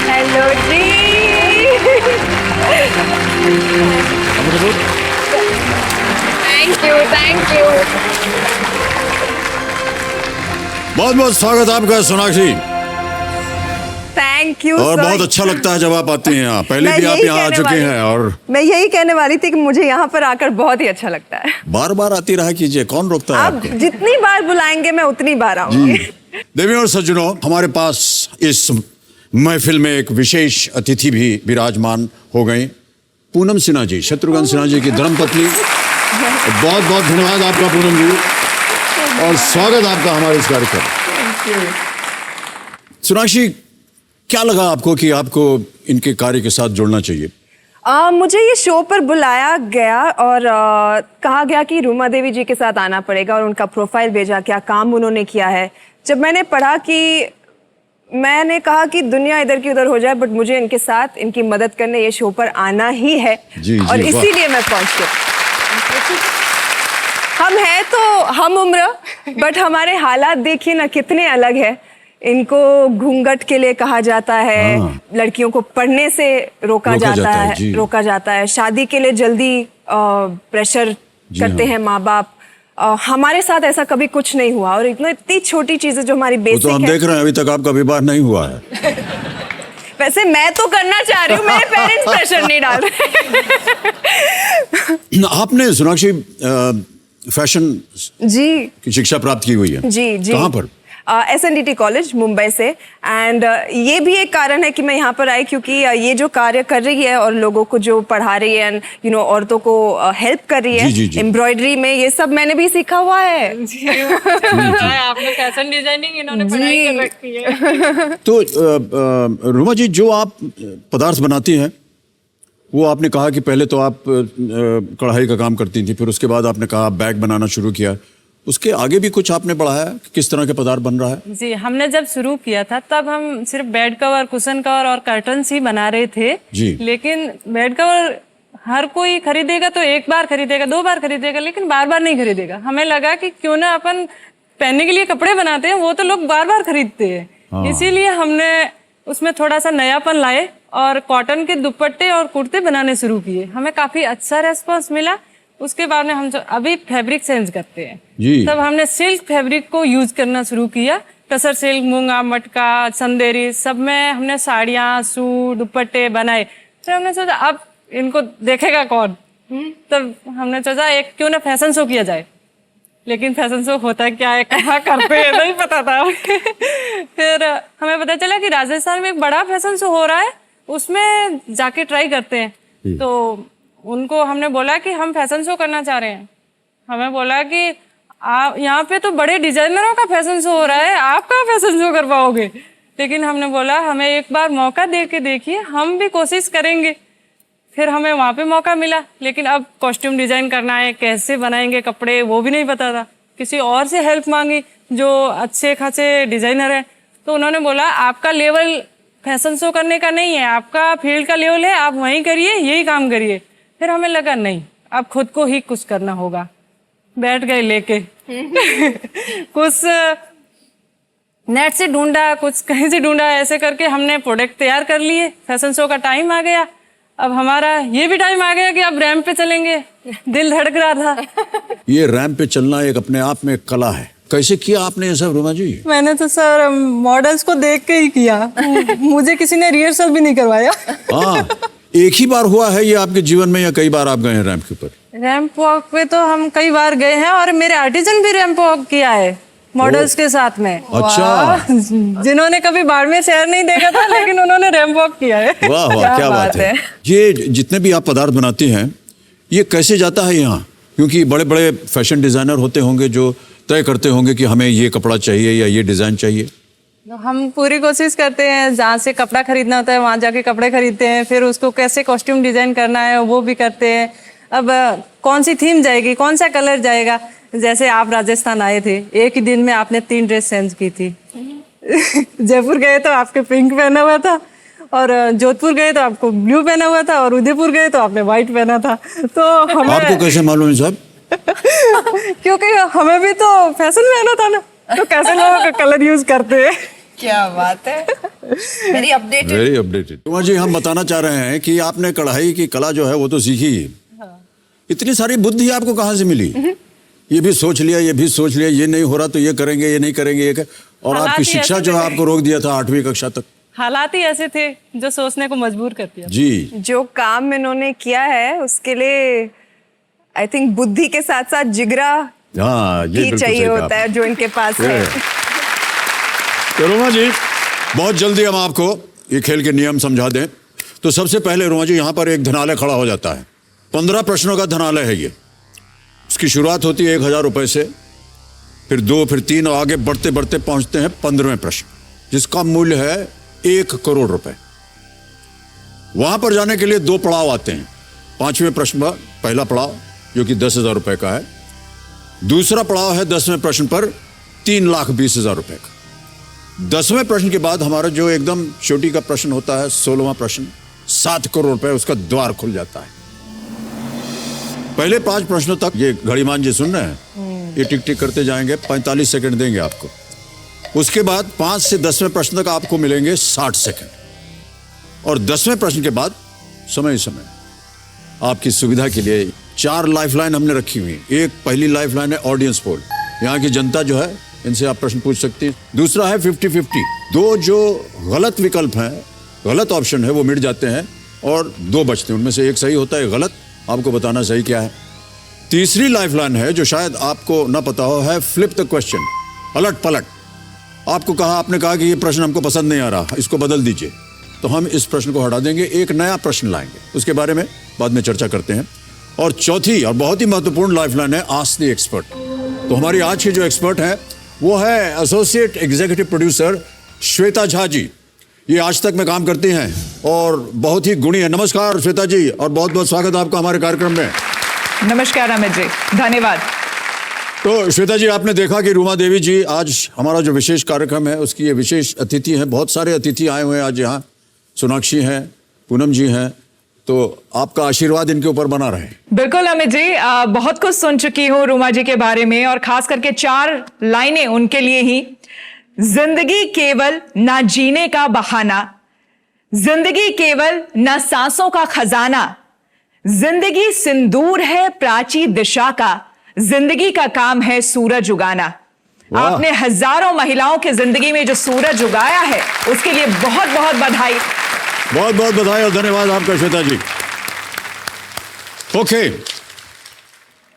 हेलो जी। Thank you. बहुत बहुत स्वागत आपका सोनाक्षी। Thank you. और बहुत अच्छा लगता है जब आप आती हैं यहाँ। पहले भी आप यहाँ आ चुके हैं और मैं यही कहने वाली थी कि मुझे यहाँ पर आकर बहुत ही अच्छा लगता है। बार बार आती रहा कीजिए, कौन रोकता है आप आपको? जितनी बार बुलाएंगे मैं उतनी बार आऊंगी। देवी और सज्जनों, हमारे पास इस महफिल में एक विशेष अतिथि भी विराजमान हो गई। पूनम सिन्हा जी, शत्रुघ्न सिन्हा जी की धर्मपत्नी। बहुत बहुत धन्यवाद आपका पूनम जी और स्वागत आपका हमारे इस कार्यक्रम। सोनाक्षी, क्या लगा आपको कि आपको इनके कार्य के साथ जुड़ना चाहिए? मुझे ये शो पर बुलाया गया और कहा गया कि रूमा देवी जी के साथ आना पड़ेगा और उनका प्रोफाइल भेजा, क्या काम उन्होंने किया है। जब मैंने पढ़ा कि मैंने कहा कि दुनिया इधर की उधर हो जाए बट मुझे इनके साथ इनकी मदद करने ये शो पर आना ही है। जी, और जी, इसीलिए मैं पहुंच गई। हम हैं तो हम उम्र, बट हमारे हालात देखिए ना कितने अलग है। इनको घूंघट के लिए कहा जाता है, लड़कियों को पढ़ने से रोका जाता है, शादी के लिए जल्दी प्रेशर करते हैं माँ बाप। हमारे साथ ऐसा कभी कुछ नहीं हुआ और इतनी छोटी चीजें जो हमारी बेसिक तो हम देख रहे हैं अभी तक आपका विवाह नहीं हुआ है। वैसे मैं तो करना चाह रही हूँ, मेरे पेरेंट्स प्रेशर नहीं डाल रहे। आपने सोनाक्षी फैशन जी की शिक्षा प्राप्त की हुई है? जी जी। कहाँ पर? SNDT कॉलेज मुंबई से। एंड ये भी एक कारण है कि मैं यहाँ पर आई क्योंकि ये जो कार्य कर रही है और लोगों को जो पढ़ा रही है एंड औरतों को हेल्प कर रही है एम्ब्रॉयडरी में, ये सब मैंने भी सीखा हुआ है। आपने फैशन डिजाइनिंग इन्होंने पढ़ाई कर रखी है। तो रूमा जी, जो आप पदार्थ बनाती हैं वो आपने कहा कि पहले तो आप कढ़ाई का काम करती थी, फिर उसके बाद आपने कहा बैग बनाना शुरू किया। उसके आगे भी कुछ आपने बढ़ाया? किस तरह के पदार्थ बन रहा है? जी, हमने जब शुरू किया था तब हम सिर्फ बेड कवर, कुशन कवर और कर्टन्स ही बना रहे थे जी। लेकिन बेड कवर हर कोई खरीदेगा तो एक बार खरीदेगा, 2 बार खरीदेगा, लेकिन बार बार नहीं खरीदेगा। हमें लगा कि क्यों ना अपन पहनने के लिए कपड़े बनाते हैं, वो तो लोग बार बार खरीदते हैं। इसीलिए हमने उसमें थोड़ा सा नयापन लाए और कॉटन के दुपट्टे और कुर्ते बनाने शुरू किए। हमें काफ़ी अच्छा रेस्पॉन्स मिला। उसके बाद में हम अभी फैब्रिक चेंज करते हैं जी। तब हमने सिल्क फैब्रिक को यूज करना शुरू किया। टसर सिल्क, मूंगा, मटका, चंदेरी सब में हमने साड़ियाँ, सूट, दुपट्टे बनाए। फिर हमने सोचा अब इनको देखेगा कौन, तब हमने सोचा एक क्यों ना फैशन शो किया जाए। लेकिन फैशन शो होता क्या है, कहाँ करते हैं, नहीं पता था। फिर हमें पता चला कि राजस्थान में एक बड़ा फैशन शो हो रहा है, उसमें जाके ट्राई करते हैं। तो उनको हमने बोला कि हम फैशन शो करना चाह रहे हैं। हमें बोला कि आप यहाँ पे तो बड़े डिजाइनरों का फैशन शो हो रहा है, आप कहाँ फैशन शो कर पाओगे। लेकिन हमने बोला हमें एक बार मौका दे के देखिए, हम भी कोशिश करेंगे। फिर हमें वहाँ पे मौका मिला, लेकिन अब कॉस्ट्यूम डिजाइन करना है, कैसे बनाएंगे कपड़े वो भी नहीं पता था। किसी और से हेल्प मांगी जो अच्छे खासे डिजाइनर है, तो उन्होंने बोला आपका लेवल फैशन शो करने का नहीं है, आपका फील्ड का लेवल है, आप वहीं करिए, यही काम करिए। फिर हमें लगा नहीं, अब खुद को ही कुछ करना होगा। बैठ गए लेके कुछ नेट से ढूंढा, कुछ कहीं से ढूंढा, ऐसे करके हमने प्रोडक्ट तैयार कर लिए। फैशन शो का टाइम आ गया। अब हमारा ये भी टाइम आ गया कि अब रैंप पे चलेंगे। दिल धड़क रहा था। ये रैंप पे चलना एक अपने आप में कला है। कैसे किया आपने ये सब रूमा जी? मैंने तो सर मॉडल्स को देख के ही किया। मुझे किसी ने रिहर्सल भी नहीं करवाया। हाँ, एक ही बार हुआ है ये आपके जीवन में या कई बार आप गए हैं रैंप के ऊपर? रैंप वॉक पे तो हम कई बार गए हैं और मेरे आर्टिजन भी रैंप वॉक किया है मॉडल्स के साथ में। अच्छा। जिन्होंने कभी बाड़मेर शहर नहीं देखा था लेकिन उन्होंने रैंप वॉक किया है। वाह वाह, क्या बात है। ये जितने भी आप पदार्थ बनाती हैं ये कैसे जाता है यहाँ? क्योंकि बड़े बड़े फैशन डिजाइनर होते होंगे जो तय करते होंगे कि हमें ये कपड़ा चाहिए या ये डिजाइन चाहिए। हम पूरी कोशिश करते हैं, जहाँ से कपड़ा खरीदना होता है वहाँ जाके कपड़े खरीदते हैं, फिर उसको कैसे कॉस्ट्यूम डिजाइन करना है वो भी करते हैं। अब कौन सी थीम जाएगी, कौन सा कलर जाएगा। जैसे आप राजस्थान आए थे, एक ही दिन में आपने 3 ड्रेस चेंज की थी। जयपुर गए तो आपके पिंक पहना हुआ था, और जोधपुर गए तो आपको ब्लू पहना हुआ था, और उदयपुर गए तो आपने व्हाइट पहना था। तो हमें आपको कैसे मालूम है साहब? क्योंकि हमें भी तो फैशन में आना था ना, तो कैसे लोगों का कलर यूज करते हैं। क्या बात है, वेरी अपडेटेड। रूमा जी, हम बताना चाह रहे हैं कि आपने कढ़ाई की कला जो है वो तो सीखी। इतनी सारी बुद्धि आपको कहाँ से मिली? ये भी सोच लिया, ये भी सोच लिया, ये नहीं हो रहा तो ये करेंगे, ये नहीं करेंगे, ये और आपकी शिक्षा जो है आपको रोक दिया था 8वीं कक्षा तक। हालात ही ऐसे थे जो सोचने को मजबूर कर दिया। जी, जो काम इन्होंने किया है उसके लिए आई थिंक बुद्धि के साथ साथ जिगरा हाँ, ये भी चाहिए होता है जो इनके पास है। तो रोमा जी, बहुत जल्दी हम आपको ये खेल के नियम समझा दें। तो सबसे पहले रोमा जी, यहाँ पर एक धनालय खड़ा हो जाता है। 15 प्रश्नों का धनालय है ये। इसकी शुरुआत होती है 1000 रुपए से, फिर 2, फिर 3 और आगे बढ़ते बढ़ते पहुंचते हैं 15वें प्रश्न, जिसका मूल्य है 1 करोड़ रुपए। वहां पर जाने के लिए 2 पड़ाव आते हैं। 5वें प्रश्न पर पहला पड़ाव जो कि 10,000 रुपए का है, दूसरा पड़ाव है 10वें प्रश्न पर 3,20,000 रुपए का। 10वें प्रश्न के बाद हमारा जो एकदम चोटी का प्रश्न होता है 16वां प्रश्न, 7 करोड़ रुपए उसका द्वार खुल जाता है। पहले 5 प्रश्नों तक ये घड़ीमान जी सुन रहे हैं, ये टिक टिक करते जाएंगे, 45 सेकंड देंगे आपको। उसके बाद 5 से 10वें प्रश्न तक आपको मिलेंगे 60 सेकंड, और 10वें प्रश्न के बाद समय समय आपकी सुविधा के लिए 4 लाइफलाइन हमने रखी हुई। एक पहली लाइफलाइन है ऑडियंस पोल, यहाँ की जनता जो है इनसे आप प्रश्न पूछ सकती हैं। दूसरा है 50-50, 2 जो गलत विकल्प हैं, गलत ऑप्शन है वो मिट जाते हैं और 2 बचते हैं, उनमें से एक सही होता है, गलत आपको बताना सही क्या है। तीसरी लाइफलाइन है जो शायद आपको ना पता हो, है फ्लिप द क्वेश्चन, पलट पलट। आपको कहा, आपने कहा कि ये प्रश्न हमको पसंद नहीं आ रहा, इसको बदल दीजिए, तो हम इस प्रश्न को हटा देंगे, एक नया प्रश्न लाएंगे, उसके बारे में बाद में चर्चा करते हैं। और चौथी और बहुत ही महत्वपूर्ण लाइफलाइन है आस्क द एक्सपर्ट। तो हमारी आज की जो एक्सपर्ट है वो है associate executive producer Shweta Jha ji. ये आज तक में काम करती हैं और बहुत ही गुणी है। नमस्कार श्वेता जी, और बहुत बहुत स्वागत आपका हमारे कार्यक्रम में। नमस्कार अमित जी, धन्यवाद। तो श्वेता जी, आपने देखा कि रूमा देवी जी आज हमारा जो विशेष कार्यक्रम है उसकी ये विशेष अतिथि हैं। बहुत सारे अतिथि आए हुए हैं आज यहाँ, सोनाक्षी हैं, पूनम जी हैं, तो आपका आशीर्वाद इनके ऊपर बना रहे। बिल्कुल अमित जी, बहुत कुछ सुन चुकी हूँ रूमा जी के बारे में, और खास करके 4 लाइनें उनके लिए ही। जिंदगी केवल ना जीने का बहाना, जिंदगी केवल न सांसों का खजाना, जिंदगी सिंदूर है प्राची दिशा का, जिंदगी का काम है सूरज उगाना। आपने हजारों महिलाओं की जिंदगी में जो सूरज उगाया है उसके लिए बहुत बहुत बधाई। बहुत बहुत बधाई और धन्यवाद आपका श्वेता जी। ओके,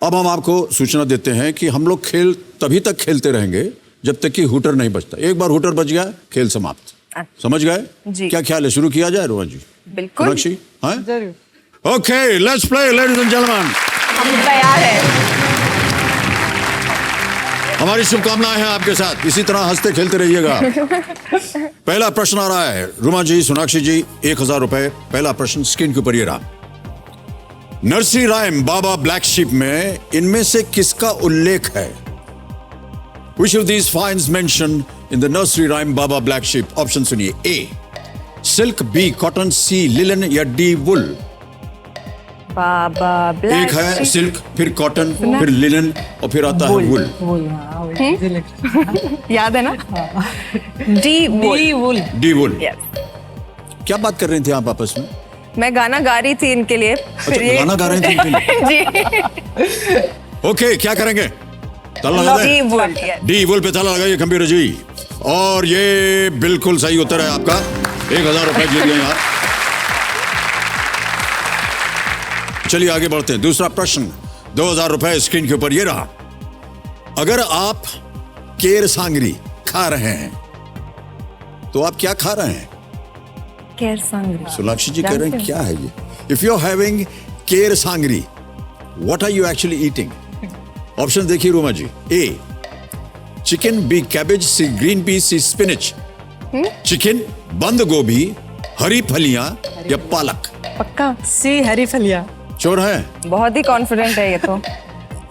अब हम आपको सूचना देते हैं कि हम लोग खेल तभी तक खेलते रहेंगे जब तक कि हूटर नहीं बजता। एक बार हूटर बज गया, खेल समाप्त। समझ गए? जी। क्या ख्याल है, शुरू किया जाए रोहन जी? बिल्कुल। मीनाक्षी, हाँ? जरूर। Okay, let's play ladies and gentleman. हम तैयार हैं। हमारी शुभकामनाएं हैं आपके साथ, इसी तरह हंसते खेलते रहिएगा। पहला प्रश्न आ रहा है, रुमा जी, सोनाक्षी जी, 1000 रुपए। पहला प्रश्न स्क्रीन के ऊपर ये रहा। Nursery rhyme baa baa black sheep में इनमें से किसका उल्लेख है? Which of these finds mentioned in the nursery rhyme Baba Black Sheep? Option सुनिए। A silk, B cotton, C linen या D वुल। बाबा एक है सिल्क, फिर कॉटन, फिर लिलन और फिर आता है वुल। याद है ना? डी वुल। डी वुल। Yes. क्या बात कर रही थी आप आपस में? मैं गाना गा रही थी इनके लिए। अच्छा, गाना गा रहे थे इनके लिए? जी। ओके, क्या करेंगे? ताला लगा डी दें? वुल। डी वुल पे ताला लगाइए कंप्यूटर जी। और ये बिल्कुल सही उत्तर है आपका। 1000 रुपए जीत गए आप। चलिए आगे बढ़ते हैं। दूसरा प्रश्न, 2000 रुपए स्क्रीन के ऊपर ये रहा। अगर आप केर सांगरी खा रहे हैं तो आप क्या खा रहे हैं? केर सांगरी। सोनाक्षी जी कह रहे हैं क्या है ये? If you are having ker sangri, what are you actually eating? Option देखिए Roma ji. A chicken, B cabbage, C green peas, C spinach. Chicken, बंद गोभी, हरी फलियां या पालक? पक्का सी हरी फलिया। श्योर है? बहुत ही कॉन्फिडेंट है ये तो।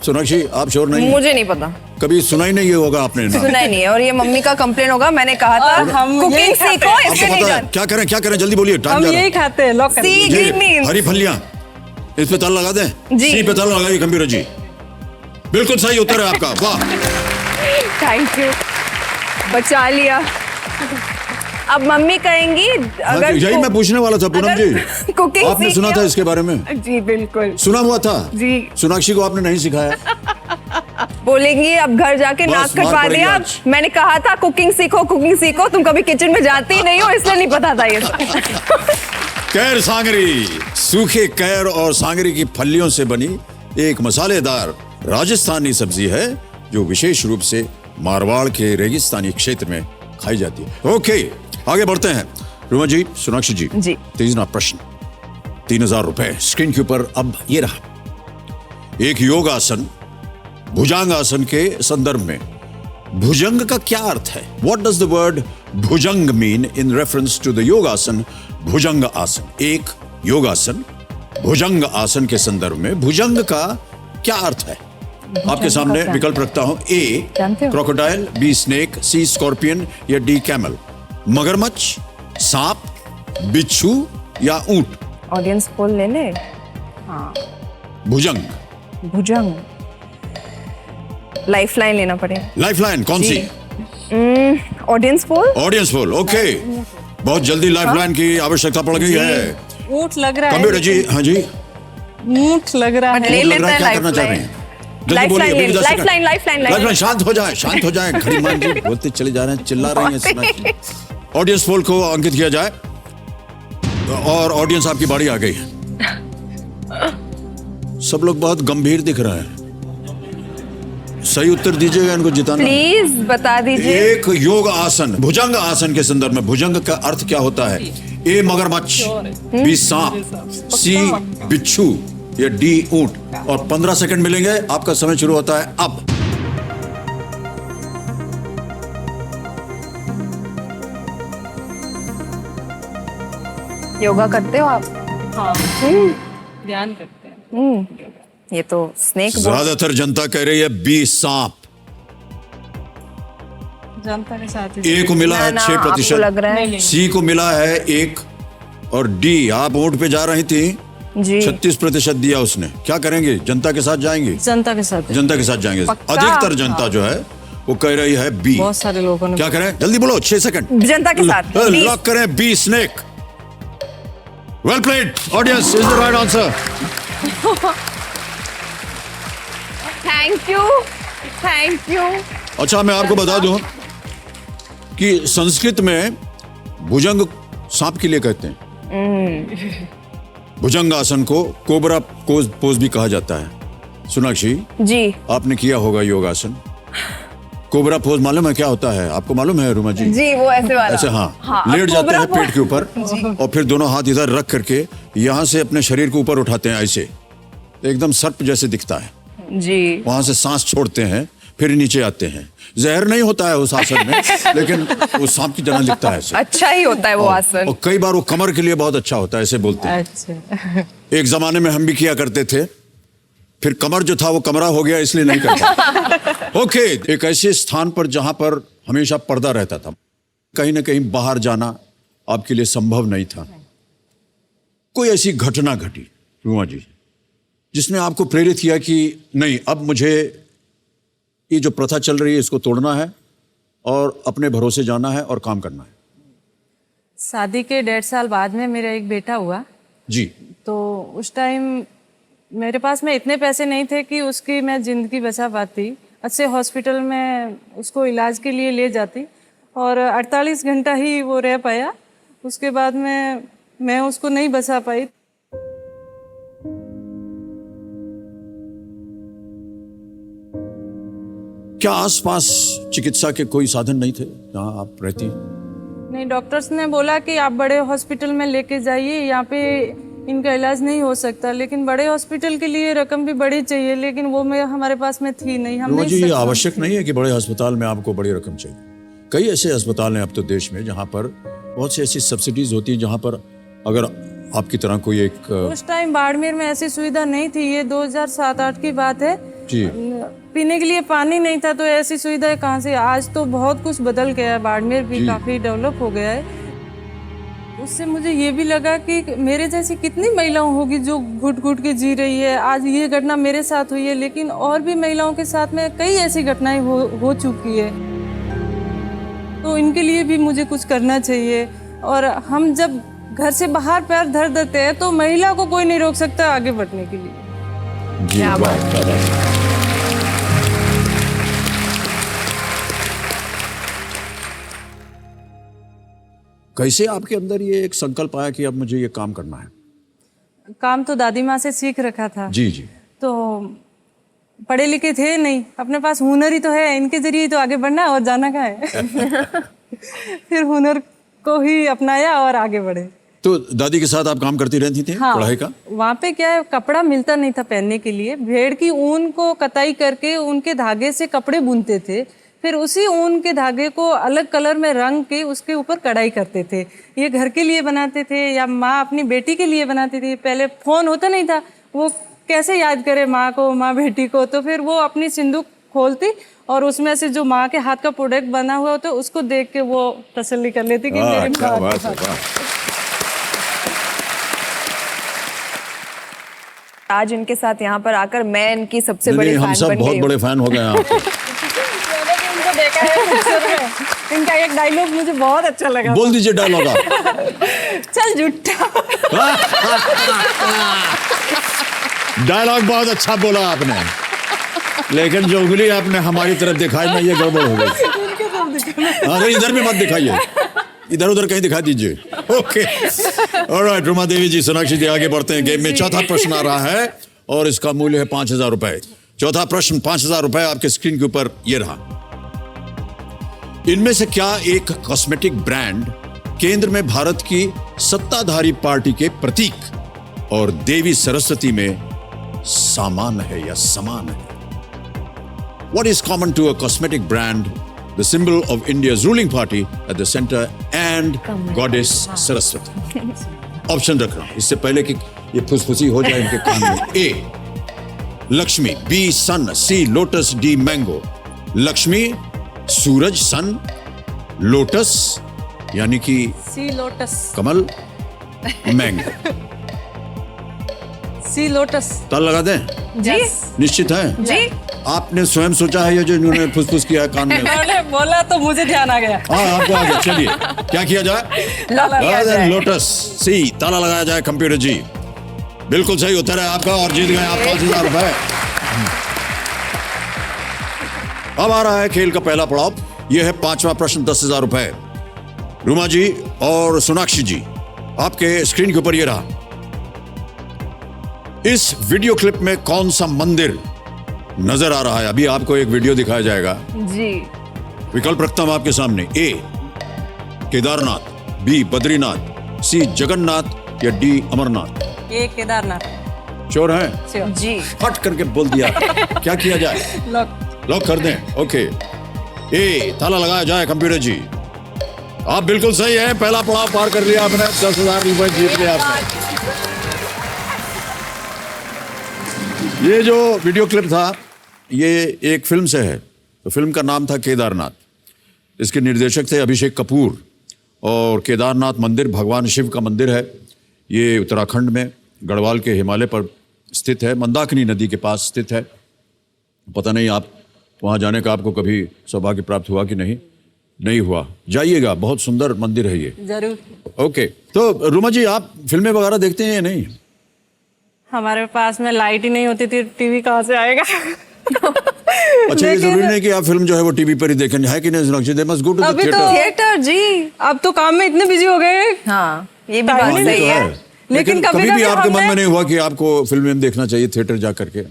सोनाक्षी आप श्योर नहीं? मुझे नहीं पता, कभी सुना ही नहीं होगा आपने ना? सुना ही नहीं है। और ये मम्मी का कंप्लेन होगा, मैंने कहा था हम कुकिंग यही सीखो, आपको इससे नहीं पता है जान। क्या करें जल्दी बोलिए, टाइम हम जा रहा यही है। खाते हैं, लॉक कर सी दीजिए। Green means. हरी फलियां, इस पे ताला लगा दें? जी। सी पे ताला लगाइए कंप्यूटर जी। बिल्कुल सही उत्तर है आपका, वाह। थैंक यू, बचा लिया। अब मम्मी कहेंगी अगर यही मैं पूछने वाला था पूनम जी। कुकिंग आपने सुना था इसके बारे में? जी बिल्कुल सुना हुआ था जी। सोनाक्षी को आपने नहीं सिखाया? बोलेंगी अब घर जाके बस, नाक मार कटवा पड़ेगी दिया। आज। मैंने कहा था कुकिंग सीखो, तुम कभी किचन में जाते ही नहीं हो, इसलिए नहीं पता था ये सब। कैर सांगरी, सूखे कैर और सांगरी की फलियों से बनी एक मसालेदार राजस्थानी सब्जी है जो विशेष रूप से मारवाड़ के रेगिस्तानी क्षेत्र में खाई जाती है। ओके, आगे बढ़ते हैं। रुमा जी, सोनाक्षी जी, तीसरा प्रश्न, 3000 रुपए स्क्रीन के ऊपर अब ये रहा। एक योगासन भुजंगासन के संदर्भ में भुजंग का क्या अर्थ है? What does the word Bhujang mean in reference to the योगासन भुजंग आसन? एक योगासन भुजंग आसन के संदर्भ में भुजंग का क्या अर्थ है? आपके सामने विकल्प रखता हूं। ए क्रोकोडाइल, बी स्नेक, सी स्कॉर्पियन या डी कैमल। मगरमच्छ, सांप, बिच्छू या ऊंट? ऑडियंस पोल ले ले। भुजंग। लाइफलाइन लेना पड़ेगा। लाइफलाइन कौन सी? Audience poll. Audience poll, okay. बहुत जल्दी लाइफलाइन की आवश्यकता पड़ गई है। ऊंट लग रहा है। कंप्यूटर जी, हाँ जी, ऊंट लग रहा है। ले लग रहा है, लेते क्या हैं करना चाह रहे हैं? जल्दी बोलिए, अभी 10 सेकंड। लाइफलाइन, शांत हो जाए खड़ी मान जी, बोलते चले जा रहे हैं, चिल्ला रही हैं सोनाक्षी। ऑडियंस पोल को अंकित किया जाए और ऑडियंस आपकी बारी आ गई है। सब लोग बहुत गंभीर दिख रहे हैं, सही उत्तर दीजिएगा, इनको जिताना। प्लीज बता दीजिए। एक योग आसन भुजंग आसन के संदर्भ में भुजंग का अर्थ क्या होता है? ए मगरमच्छ, बी सांप, सी बिच्छू या डी ऊंट। और 15 सेकंड मिलेंगे, आपका समय शुरू होता है अब। योगा करते हो आप? हाँ, ध्यान करते हैं। ये तो स्नेक। ज्यादातर जनता कह रही है बी सांप। जनता के साथ ए को मिला है 6%, लग रहा है। सी को मिला है 1 और डी, आप वोट पे जा रही थी जी। 36% दिया उसने। क्या करेंगे? जनता के साथ जाएंगे? जनता के साथ जाएंगे। अधिकतर जनता जो है वो कह रही है बी। बहुत सारे लोगों ने। क्या करें? जल्दी बोलो, 6 सेकंड। जनता के साथ लॉक करें B snake. Well played audience is the right answer. Thank you, thank you. अच्छा, मैं आपको बता दूं कि संस्कृत में भुजंग सांप के लिए कहते हैं। भुजंग आसन को कोबरा पोज भी कहा जाता है। सोनाक्षी जी, आपने किया होगा योगासन। कोबरा पोज मालूम है क्या होता है? आपको मालूम है रुमा जी? जी, वो ऐसे वाला। ऐसे हाँ, लेट जाते हैं पेट के ऊपर और फिर दोनों हाथ इधर रख करके यहाँ से अपने शरीर को ऊपर उठाते हैं ऐसे, एकदम सर्प जैसे दिखता है जी। वहां से सांस छोड़ते हैं, फिर नीचे आते हैं। जहर नहीं होता है उस आसन में, लेकिन वो सांप की तरह दिखता है ऐसे। अच्छा ही होता है वो आसन। और कई बार वो कमर के लिए बहुत अच्छा होता है, ऐसे बोलते हैं। अच्छा। एक जमाने में हम भी किया करते थे, फिर कमर जो था वो कमरा हो गया, इसलिए नहीं करता। ओके, एक ऐसे स्थान पर जहां पर हमेशा पर्दा रहता था, कहीं ना कहीं बाहर जाना आपके लिए संभव नहीं था। कोई ऐसी घटना घटी रुमा जी जिसने आपको प्रेरित किया कि नहीं, अब मुझे ये जो प्रथा चल रही है इसको तोड़ना है और अपने भरोसे जाना है और काम करना है? शादी के 1.5 साल बाद में मेरा एक बेटा हुआ जी। तो उस टाइम मेरे पास में इतने पैसे नहीं थे कि उसकी मैं ज़िंदगी बचा पाती। अच्छे हॉस्पिटल में उसको इलाज के लिए ले जाती और 48 घंटा ही वो रह पाया। उसके बाद में मैं उसको नहीं बचा पाई। क्या आसपास चिकित्सा के कोई साधन नहीं थे जहां आप रहती? नहीं, डॉक्टर्स ने बोला कि आप बड़े हॉस्पिटल में लेके जाइए, यहाँ पे इनका इलाज नहीं हो सकता। लेकिन बड़े हॉस्पिटल के लिए रकम भी बड़ी चाहिए, लेकिन वो में हमारे पास में थी नहीं। हम नहीं ये आवश्यक नहीं है कि बड़े अस्पताल में आपको बड़ी रकम चाहिए। कई ऐसे अस्पताल हैं अब तो देश में जहाँ पर बहुत सी ऐसी सब्सिडीज होती है, जहाँ पर अगर आपकी तरह कोई एक उस टाइम बाड़मेर में ऐसी सुविधा नहीं थी। ये 2007-8 की बात है जी। पीने के लिए पानी नहीं था, तो ऐसी सुविधाएं कहाँ से? आज तो बहुत कुछ बदल गया है, बाड़मेर भी काफी डेवलप हो गया है। उससे मुझे ये भी लगा कि मेरे जैसी कितनी महिलाओं होगी जो घुट घुट के जी रही है। आज ये घटना मेरे साथ हुई है, लेकिन और भी महिलाओं के साथ में कई ऐसी घटनाएं हो चुकी है। तो इनके लिए भी मुझे कुछ करना चाहिए। और हम जब घर से बाहर पैर धर देते हैं तो महिला को कोई नहीं रोक सकता आगे बढ़ने के लिए। क्या बात कर रहे हैं। कैसे आपके अंदर ये एक संकल्प आया कि अब मुझे ये काम करना है? काम तो दादी माँ से सीख रखा था। जी जी। तो पढ़े लिखे थे नहीं, अपने पास हुनर ही तो है, इनके जरिए तो आगे बढ़ना और जाना कहाँ है। फिर हुनर को ही अपनाया और आगे बढ़े। तो दादी के साथ आप काम करती रहती थी? हाँ, पढ़ाई का? वहाँ पे क्या है, कपड़ा मिलता नहीं था पहनने के लिए। भेड़ की ऊन को कताई करके उनके धागे से कपड़े बुनते थे, फिर उसी ऊन के धागे को अलग कलर में रंग के उसके ऊपर कढ़ाई करते थे। ये घर के लिए बनाते थे या माँ अपनी बेटी के लिए बनाती थी। पहले फोन होता नहीं था, वो कैसे याद करे माँ को, माँ बेटी को? तो फिर वो अपनी सिंदूक खोलती और उसमें से जो माँ के हाथ का प्रोडक्ट बना हुआ होता उसको देख के वो तसल्ली कर लेती कि मेरी माँ के हाथ। आज इनके साथ यहाँ पर आकर मैं इनकी सबसे बड़ी फैन बन गई। हम सब बहुत बड़े फैन हो गए हैं आपके। इनको देखा है पिक्चर में, इनका एक डायलॉग मुझे बहुत अच्छा लगा। बोल दीजिए डायलॉग आप। चल जुट्टा। डायलॉग बहुत अच्छा बोला आपने, लेकिन जो उंगली आपने हमारी तरफ दिखाई ना, ये गड़बड़ हो गई। अरे इधर भी मत दिखाइए, इधर उधर कहीं दिखा दीजिए। ओके, ऑलराइट रुमा देवी जी, सोनाक्षी जी, आगे बढ़ते हैं गेम में। चौथा प्रश्न आ रहा है और इसका मूल्य है 5,000 रुपए। चौथा प्रश्न 5,000 रुपए आपके स्क्रीन के ऊपर ये रहा। इनमें से क्या एक कॉस्मेटिक ब्रांड केंद्र में भारत की सत्ताधारी पार्टी के प्रतीक और देवी सरस्वती में सामान है या समान है? What is common to a cosmetic brand, the symbol of India's ruling party at the center, and goddess Saraswati? Option रख रहा हूं इससे पहले कि ये फुसफुसी हो जाए इनके कान में। ए लक्ष्मी, बी सन, सी लोटस, डी मैंगो। लक्ष्मी सूरज, सन लोटस यानी कि सी लोटस, कमल, मैंगो। सी लोटस। ताल लगा दें? जी निश्चित है? जी आपने स्वयं सोचा है ये जो इन्होंने फुसफुस किया है कान में? मैंने बोला तो मुझे ध्यान आ गया। हाँ आपको आ गया। चलिए क्या किया जाए? लोटस सी, ताला लगाया जाए कंप्यूटर जी। बिल्कुल सही उत्तर है आपका और जीत गए आप 5,000 रुपए। अब आ रहा है खेल का पहला पड़ाव। यह है 5वां प्रश्न, 10,000 रुपए। रूमा जी और सोनाक्षी जी, आपके स्क्रीन के ऊपर ये रहा। इस वीडियो क्लिप में कौन सा मंदिर नजर आ रहा है? अभी आपको एक वीडियो दिखाया जाएगा जी। विकल्प रखता हूं आपके सामने। ए केदारनाथ, बी बद्रीनाथ, सी जगन्नाथ या डी अमरनाथ। ये केदारनाथ। श्योर है? जी फट करके बोल दिया। क्या किया जाए? लॉक कर दें। ओके, ए ताला लगाया जाए कंप्यूटर जी। आप बिल्कुल सही है, पहला पड़ाव पार कर लिया आपने, 10,000 रुपए जीत लिया आपने। ये जो वीडियो क्लिप था ये एक फिल्म से है। तो फिल्म का नाम था केदारनाथ। इसके निर्देशक थे अभिषेक कपूर और केदारनाथ मंदिर भगवान शिव का मंदिर है। ये उत्तराखंड में गढ़वाल के हिमालय पर स्थित है, मंदाकिनी नदी के पास स्थित है। पता नहीं आप वहाँ जाने का आपको कभी सौभाग्य प्राप्त हुआ कि नहीं? नहीं हुआ, जाइएगा, बहुत सुंदर मंदिर है ये। जरूर। ओके, तो रूमा जी आप फिल्में वगैरह देखते हैं या नहीं? हमारे पास में लाइट ही नहीं होती थी, टीवी कहाँ से आएगा? अच्छा, ये जरूरी नहीं कि आप फिल्म जो है वो टीवी पर ही देखें, है कि नहीं Sonakshi? They must go to the अभी तो थिएटर जी, अब तो काम में इतने बिजी हो गए। हाँ ये भी टाइम बात नहीं सही तो है। लेकिन कभी भी आपके मन हमने- में नहीं हुआ कि आपको फिल्म देखना चाहिए थिएटर जा करके?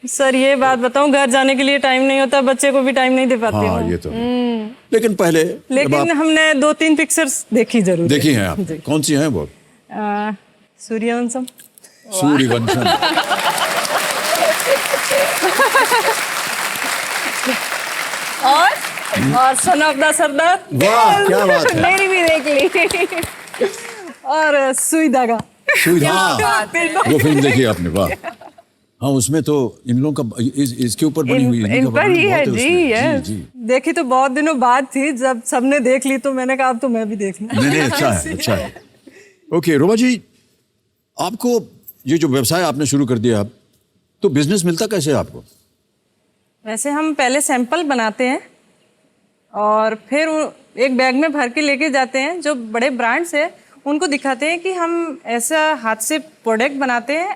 सर ये बात बताऊं, घर जाने के लिए टाइम नहीं होता, बच्चे को भी टाइम नहीं दे पाती हाँ हूँ। ये तो है। लेकिन पहले जब लेकिन आप हमने 2-3 पिक्चर्स देखी जरूर। देखी हैं आप? कौन सी हैं वो? सूर्यवंशम। सूर्यवंशम। और सन ऑफ द सरदार। वाह क्या बात है। मेरी भी देख ली। और सुई धागा। वो फिल्म देखी आपने? वाह। हाँ उसमें तो इन लोगों का इसके ऊपर बनी हुई है। इन पर ही है जी। जी। देखी तो बहुत दिनों बाद थी, जब सबने देख ली तो मैंने कहा अब तो मैं भी देख लूं। नहीं अच्छा है, अच्छा है। ओके रोमा जी, आपको ये जो व्यवसाय आपने शुरू कर दिया अब, तो बिजनेस मिलता कैसे आपको? वैसे हम पहले सैंपल बनाते हैं और फिर एक बैग में भर के लेके जाते हैं। जो बड़े ब्रांड्स हैं उनको दिखाते हैं कि हम ऐसा हाथ से प्रोडक्ट बनाते हैं,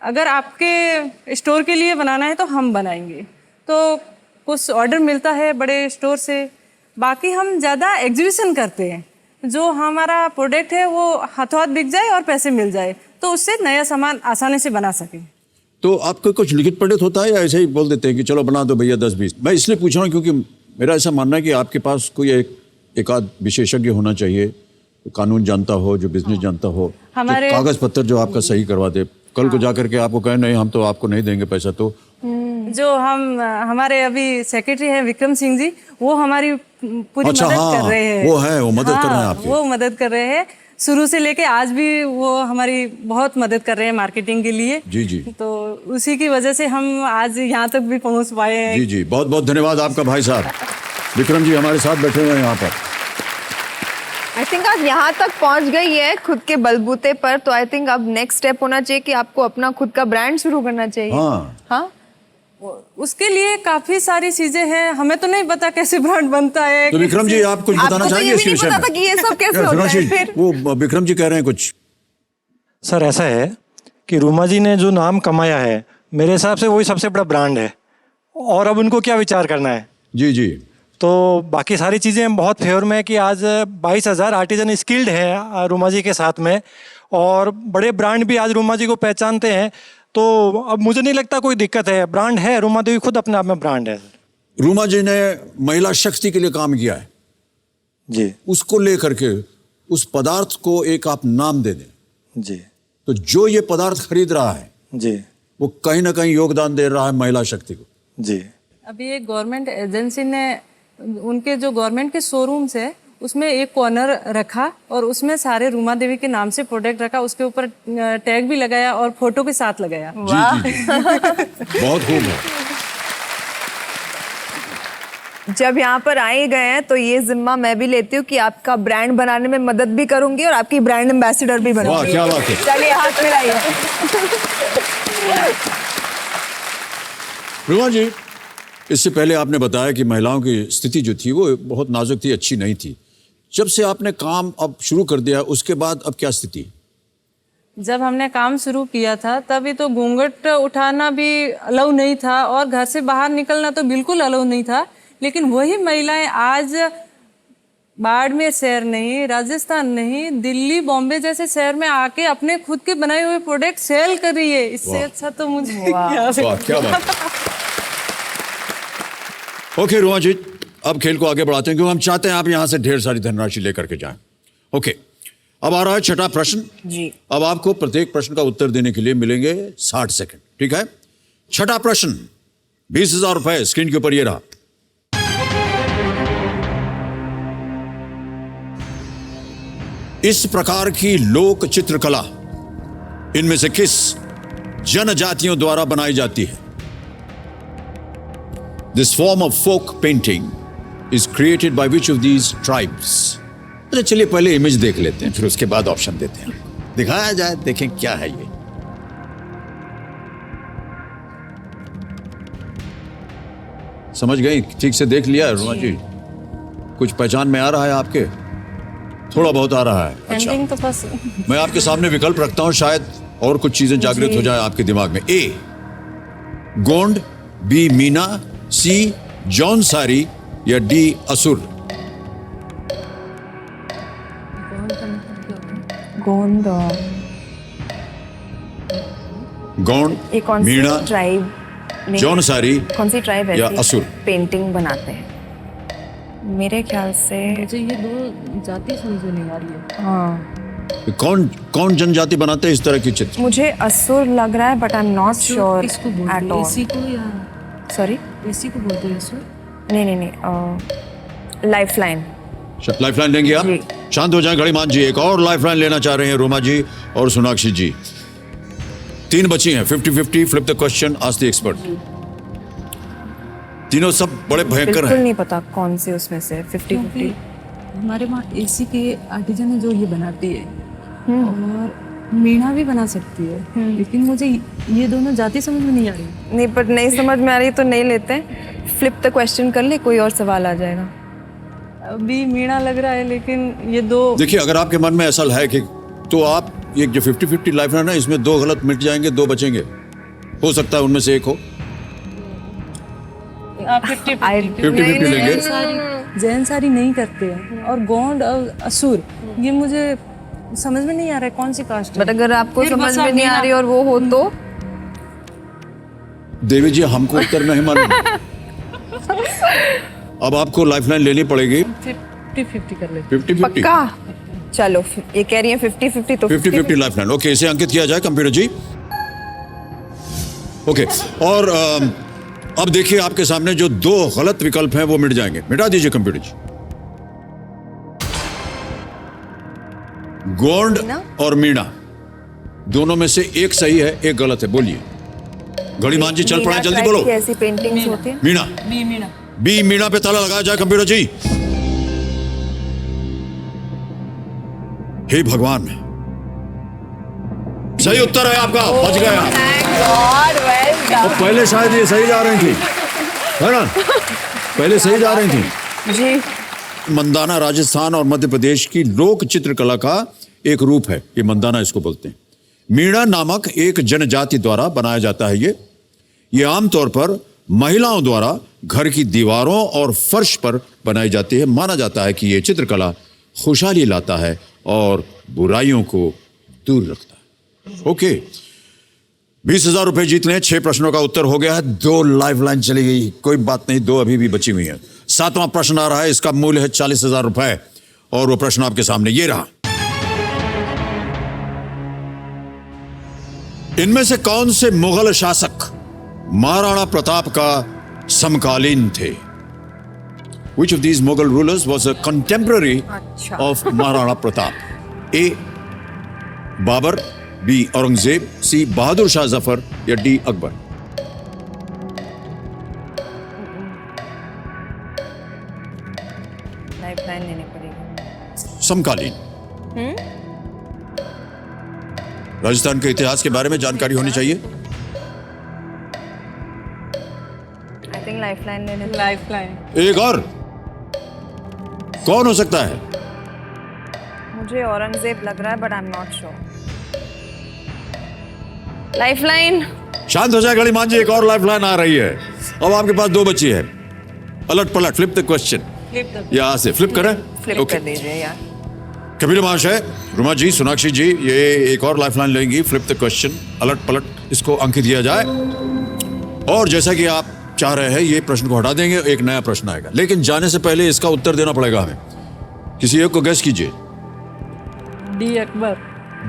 अगर आपके स्टोर के लिए बनाना है तो हम बनाएंगे। तो कुछ ऑर्डर मिलता है बड़े स्टोर से, बाकी हम ज़्यादा एग्जीबिशन करते हैं। जो हमारा प्रोडक्ट है वो हाथों हाथ बिक जाए और पैसे मिल जाए, तो उससे नया सामान आसानी से बना सकें। तो आपका कुछ लिखित पढ़ित होता है या ऐसे ही बोल देते हैं कि चलो बना दो भैया 10-20? मैं इसलिए पूछ रहा हूँ क्योंकि मेरा ऐसा मानना है कि आपके पास कोई एक आध विशेषज्ञ होना चाहिए, तो कानून जानता हो, जो बिजनेस जानता हो, हमारे कागज पत्र जो आपका सही करवा दे। कल को जाकर के आपको कहें नहीं हम तो आपको नहीं देंगे पैसा, तो जो हमारे अभी सेक्रेटरी हैं विक्रम सिंह जी, वो हमारी पूरी अच्छा, मदद हाँ, कर रहे हैं। वो मदद कर रहे हैं आपकी। वो मदद कर रहे हैं शुरू से लेके आज भी, वो हमारी बहुत मदद कर रहे हैं मार्केटिंग के लिए। जी जी। तो उसी की वजह से हम आज यहाँ तक भी पहुँच पाए हैं। जी जी, बहुत बहुत धन्यवाद आपका भाई साहब। विक्रम जी हमारे साथ बैठे हुए हैं यहाँ पर। आई थिंक आप यहाँ तक पहुँच गई है खुद के बलबूते पर, तो आई थिंक अब नेक्स्ट स्टेप होना चाहिए कि आपको अपना खुद का ब्रांड शुरू करना चाहिए। हाँ उसके लिए काफी सारी चीजें हैं, हमें तो नहीं पता कैसे ब्रांड बनता है। तो विक्रम जी आप कुछ बताना चाहेंगे इस विषय में? कि ये सब कैसे होता है फिर? वो विक्रम जी कह रहे हैं कुछ। सर ऐसा है कि रूमा जी ने जो नाम कमाया है, मेरे हिसाब से वही सबसे बड़ा ब्रांड है, और अब उनको क्या विचार करना है। जी जी। तो बाकी सारी चीज़ें बहुत फेवर में है कि आज 22,000 आर्टिजन स्किल्ड हैं रूमा जी के साथ में, और बड़े ब्रांड भी आज रूमा जी को पहचानते हैं। तो अब मुझे नहीं लगता कोई दिक्कत है, ब्रांड है, रूमा देवी खुद अपने आप में ब्रांड है। रूमा जी ने महिला शक्ति के लिए काम किया है जी, उसको लेकर के उस पदार्थ को एक आप नाम दे दें जी, तो जो ये पदार्थ खरीद रहा है जी, वो कहीं ना कहीं योगदान दे रहा है महिला शक्ति को। जी। अभी एक गवर्नमेंट एजेंसी ने उनके जो गवर्नमेंट के शोरूम्स है उसमें एक कॉर्नर रखा और उसमें सारे रूमा देवी के नाम से प्रोडक्ट रखा, उसके ऊपर टैग भी लगाया और फोटो के साथ लगाया। जी, जी, जी। बहुत खूब है। जब यहाँ पर आए गए हैं तो ये जिम्मा मैं भी लेती हूँ कि आपका ब्रांड बनाने में मदद भी करूंगी और आपकी ब्रांड एम्बेसडर भी बनूंगी। वाह क्या बात है। चलिए हाथ मिलाइए। रुमा जी, इससे पहले आपने बताया कि महिलाओं की स्थिति जो थी वो बहुत नाजुक थी, अच्छी नहीं थी। जब से आपने काम अब शुरू कर दिया उसके बाद अब क्या स्थिति? जब हमने काम शुरू किया था तभी तो घूंघट उठाना भी अलाउ नहीं था और घर से बाहर निकलना तो बिल्कुल अलाउ नहीं था। लेकिन वही महिलाएं आज बाड़मेर शहर नहीं, राजस्थान नहीं, दिल्ली, बॉम्बे जैसे शहर में आके अपने खुद के बनाए हुए प्रोडक्ट सेल कर रही है। इससे अच्छा तो मुझे क्या बात। ओके रुमा जी, अब खेल को आगे बढ़ाते हैं क्योंकि हम चाहते हैं आप यहां से ढेर सारी धनराशि लेकर के जाएं। ओके, अब आ रहा है छठा प्रश्न जी। अब आपको प्रत्येक प्रश्न का उत्तर देने के लिए मिलेंगे 60 सेकंड, ठीक है? छठा प्रश्न, 20,000 रुपए स्क्रीन के ऊपर ये रहा। इस प्रकार की लोक चित्रकला इनमें से किस जनजातियों द्वारा बनाई जाती है? This form of folk painting is created by which of these tribes? तो चलिए पहले इमेज देख लेते हैं, फिर उसके बाद ऑप्शन देते हैं। दिखाया जाए, देखें क्या है ये। समझ गई? ठीक से देख लिया रुमा जी? कुछ पहचान में आ रहा है आपके? थोड़ा बहुत आ रहा है। अच्छा, तो बस मैं आपके सामने विकल्प रखता हूं, शायद और कुछ चीजें जागृत हो जाए आपके दिमाग में। ए गोंड, बी मीना, सी जौनसारी या डी असुर? गोंड, गोंड, ये कौन सी मीणा, ट्राइब, जौनसारी कौन सी ट्राइब या है असुर? पेंटिंग बनाते हैं? मेरे ख्याल से मुझे ये दो जाति समझ में नहीं आ रही है। हाँ, कौन जनजाति बनाते हैं इस तरह की चित्र? मुझे असुर लग रहा है but I am not sure इसको बोलते एट हैं ऑल। इसी को या सॉरी, इसी को बोलते हैं असुर? नहीं, लाइफलाइन। लाइफलाइन लेंगे आप? जी। शांत हो जाएं घड़ीमान जी, एक और लाइफलाइन लेना चाह रहे हैं रोमा जी और सोनाक्षी जी। 3 बची हैं, 50-50, flip the question, ask the expert. तीनों सब बड़े भयंकर बिल्कुल हैं। नहीं पता कौन सी उसमें से 50-50। हमारे वहाँ एसी के आर्टिजन है जो ये बनाती है और मीणा भी बना सकती है, लेकिन मुझे ये दोनों जाति समझ में नहीं आ रही। नहीं, पर नहीं समझ में आ रही तो नहीं लेते। फ्लिप द क्वेश्चन कर ले, कोई और सवाल आ जाएगा। अभी मीणा लग रहा है लेकिन ये दो। देखिए, अगर आपके मन में ऐसा है कि तो आप ये जो 50-50 लाइफलाइन है इसमें 2 गलत मिट जाएंगे, 2 बचेंगे, हो सकता है उनमें से एक हो। आप 50-50 लेंगे। जैन सारी नहीं करते हैं और गोंड और असुर, ये मुझे समझ में नहीं आ रहा है कौन सी कास्ट है। बट अगर आपको फिर समझ बस में आप नहीं आ रही और वो हो तो देवी जी, हमको उत्तर नहीं मालूम। अब आपको लाइफलाइन लेनी पड़ेगी। 50-50 कर ले। 50-50 पक्का? चलो, ये कह रही है 50-50 तो 50-50 लाइफलाइन। ओके, इसे अंकित किया जाए कंप्यूटर जी। ओके, और अब देखिए आपके सामने जो 2 गलत विकल्प हैं वो मिट जाएंगे। मिटा दीजिए कंप्यूटर जी। गोंड और मीणा, दोनों में से एक सही है, एक गलत है। बोलिए घड़ीमान जी, चल पड़े, जल्दी बोलो। कैसी पेंटिंग्स होती है? मीणा, बी मीणा पे ताला लगाया जाए कंप्यूटर जी। हे भगवान, सही उत्तर है आपका, बच गया। और पहले शायद ये सही जा रही थी, है ना? पहले सही जा रही थी जी। मंदाना राजस्थान और मध्य प्रदेश की लोक चित्रकला का एक रूप है, ये मंदाना इसको बोलते हैं। मीणा नामक एक जनजाति द्वारा बनाया जाता है। ये आमतौर पर महिलाओं द्वारा घर की दीवारों और फर्श पर बनाई जाती है। माना जाता है कि ये चित्रकला खुशहाली लाता है और बुराइयों को दूर रखता है। ओके, 20,000 रुपए जीत लें। 6 प्रश्नों का उत्तर हो गया है, 2 लाइफलाइन चली गई, कोई बात नहीं, 2 अभी भी बची हुई है। 7वां प्रश्न आ रहा है, इसका मूल्य है 40,000 रुपए और वो प्रश्न आपके सामने ये रहा। इनमें से कौन से मुगल शासक महाराणा प्रताप का समकालीन थे? Which of these Mughal rulers was a contemporary of Maharana Pratap? A. Babar, B. Aurangzeb, C. Bahadur Shah Zafar या D. अकबर? लाइफलाइन लेनी पड़ेगी। समकालीन। राजस्थान के इतिहास के बारे में जानकारी होनी चाहिए। लाइफलाइन लेने दो। लाइफलाइन। एक और कौन हो सकता है? मुझे औरंगजेब लग रहा है but I am not sure. Lifeline. शांत हो जाए घड़ी मान जी, एक और लाइफलाइन आ रही है। अब आपके पास 2 बची है। अलट पलट, फ्लिप द क्वेश्चन। यहाँ से फ्लिप करें। फ्लिप कर दीजिए यार। कबीर महाशय, रुमा जी, सोनाक्षी जी, ये एक और लाइफलाइन लेंगी। फ्लिप द क्वेश्चन, अलट पलट, इसको अंक दिया जाए। और जैसा कि आप चाह रहे हैं, ये प्रश्न को हटा देंगे, एक नया प्रश्न आएगा। लेकिन जाने से पहले इसका उत्तर देना पड़ेगा हमें। किसी एक को गेस कीजिए। डी अकबर।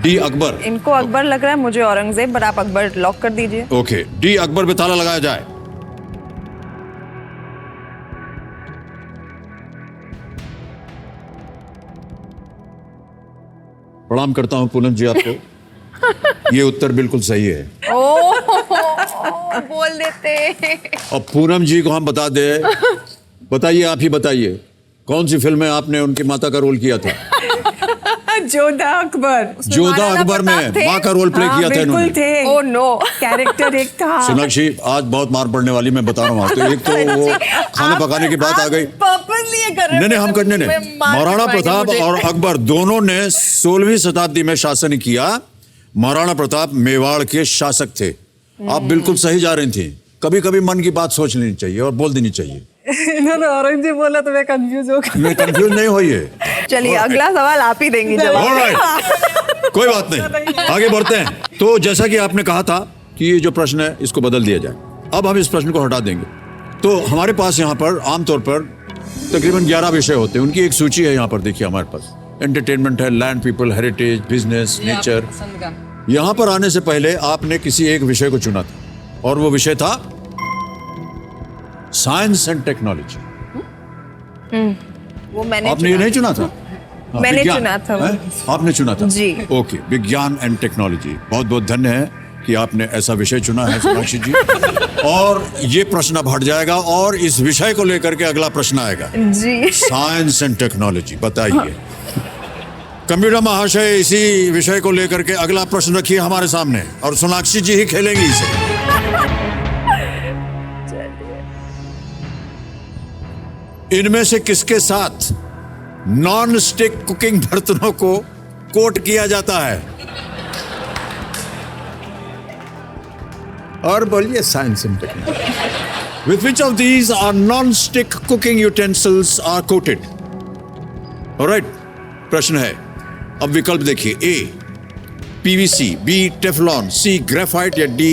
डी अकबर। इनको अकबर लग रहा है, मुझे औरंगजेब, बट आप अकबर लॉक कर दीजिए। ओके, डी अकबर पे ताला लगाया जाए। प्रणाम करता हूं पूनम जी आपको। ये उत्तर बिल्कुल सही है। बोल देते। अब पूनम जी को हम बता दें, बताइए, आप ही बताइए, कौन सी फिल्म में आपने उनकी माता का रोल किया था? जोधा अकबर। जोधा अकबर में माँ का रोल प्ले किया था इन्होंने। थे। ओह नो, कैरेक्टर एक था। सोनाक्षी, आज बहुत मार पड़ने वाली, मैं बता रहा हूँ आपको। एक तो वो खाना पकाने की बात आ गई। नहीं, हम करने ने महाराणा प्रताप और अकबर दोनों ने 16वीं शताब्दी में शासन किया। महाराणा प्रताप मेवाड़ के शासक थे। आप बिल्कुल सही जा रही थी। कभी कभी मन की बात सोच लेनी चाहिए और बोल देनी चाहिए। इन्होंने औरंगजेब बोला तो मैं कंफ्यूज हो गई। मैं कंफ्यूज नहीं हुई है। चलिए अगला सवाल आप ही देंगी जवाब। Alright, कोई बात नहीं, आगे बढ़ते हैं। तो जैसा कि आपने कहा था कि ये जो प्रश्न है इसको बदल दिया जाए। अब हम इस प्रश्न को हटा देंगे। तो हमारे पास यहाँ पर आमतौर पर तकरीबन 11 विषय होते हैं। उनकी एक सूची है यहाँ पर, देखिए हमारे पास। एंटरटेनमेंट है, land, people, heritage, business, nature. यहाँ पर आने से पहले आपने किसी एक विषय को चुना था और वो विषय था साइंस एंड टेक्नोलॉजी। वो मैंने आपने ये नहीं चुना था? मैंने विज्ञान, चुना था वो। हैं? आपने चुना था जी। ओके, विज्ञान एंड टेक्नोलॉजी। बहुत बहुत धन्य है कि आपने ऐसा विषय चुना है सोनाक्षी जी। और ये प्रश्न अब हट जाएगा और इस विषय को लेकर के अगला प्रश्न आएगा जी। Science and technology. बताइए कंप्यूटर महाशय, इसी विषय को लेकर के अगला प्रश्न रखिए हमारे सामने और सोनाक्षी जी ही खेलेंगी इसे। इनमें से किसके साथ नॉन स्टिक कुकिंग बर्तनों को कोट किया जाता है? और बोलिए science and technology. With which of these are non-stick cooking utensils are coated? Alright, प्रश्न है। अब विकल्प देखिए। A PVC, B Teflon, C graphite या D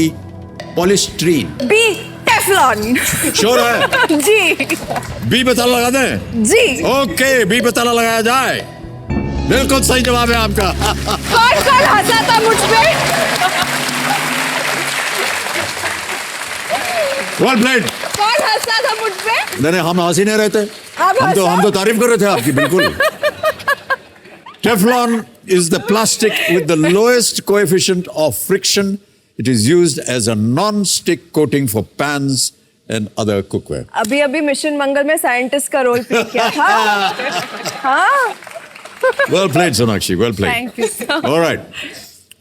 polystyrene. B Teflon. Sure है? जी। B पे ताला लगा दें? जी। ओके, B पे ताला लगाया जाए। बिल्कुल सही जवाब है आपका। कौन हंसा था मुझ पे? Well played। कौन हंसा था मुझ पे? नहीं, हम हंसी नहीं रहते। आप हम तो तारीफ कर रहे थे आपकी। बिल्कुल। Teflon is the plastic with the lowest coefficient of friction. It is used as a non-stick coating for pans and other cookware. अभी अभी मिशन मंगल में साइंटिस्ट का रोल प्ले किया था। हाँ। Well played, Sonakshi. Well played. Thank you, sir. All right.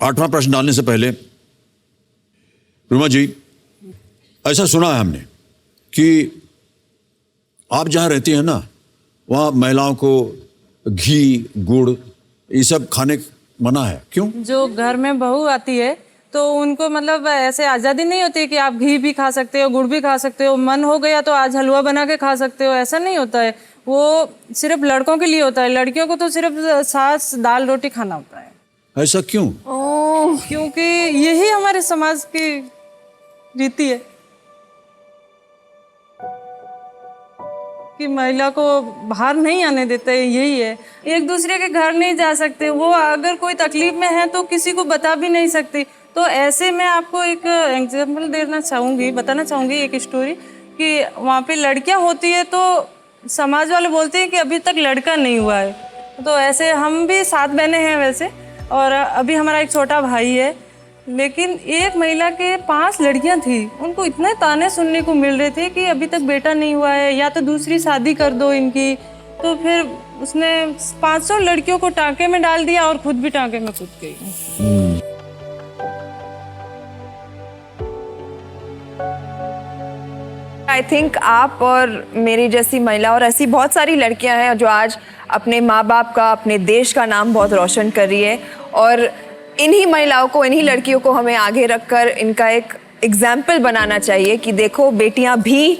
8वां प्रश्न डालने से पहले रुमा जी, ऐसा सुना है हमने कि आप जहां रहती हैं ना, वहां महिलाओं को घी, गुड़, ये सब खाने मना है। क्यों? जो घर में बहू आती है तो उनको मतलब ऐसे आज़ादी नहीं होती कि आप घी भी खा सकते हो, गुड़ भी खा सकते हो, मन हो गया तो आज हलवा बना के खा सकते हो, ऐसा नहीं होता है। वो सिर्फ लड़कों के लिए होता है, लड़कियों को तो सिर्फ सास दाल रोटी खाना होता है। ऐसा क्यों? क्योंकि यही हमारे समाज की रीति है कि महिला को बाहर नहीं आने देते। यही है, एक दूसरे के घर नहीं जा सकते, वो अगर कोई तकलीफ में है तो किसी को बता भी नहीं सकती। तो ऐसे में आपको एक एग्जाम्पल बताना चाहूँगी एक स्टोरी कि वहाँ पे लड़कियाँ होती है तो समाज वाले बोलते हैं कि अभी तक लड़का नहीं हुआ है। तो ऐसे हम भी 7 बहनें हैं वैसे, और अभी हमारा एक छोटा भाई है, लेकिन एक महिला के 5 लड़कियां थी, उनको इतने ताने सुनने को मिल रहे थे कि अभी तक बेटा नहीं हुआ है, या तो दूसरी शादी कर दो इनकी। तो फिर उसने 500 लड़कियों को टांके में डाल दिया और खुद भी टांके में कूद गई। आई थिंक आप और मेरी जैसी महिला और ऐसी बहुत सारी लड़कियां हैं जो आज अपने माँ बाप का, अपने देश का नाम बहुत रोशन कर रही है, और इन्हीं महिलाओं को, इन्हीं लड़कियों को हमें आगे रखकर इनका एक एग्जाम्पल बनाना चाहिए कि देखो बेटियां भी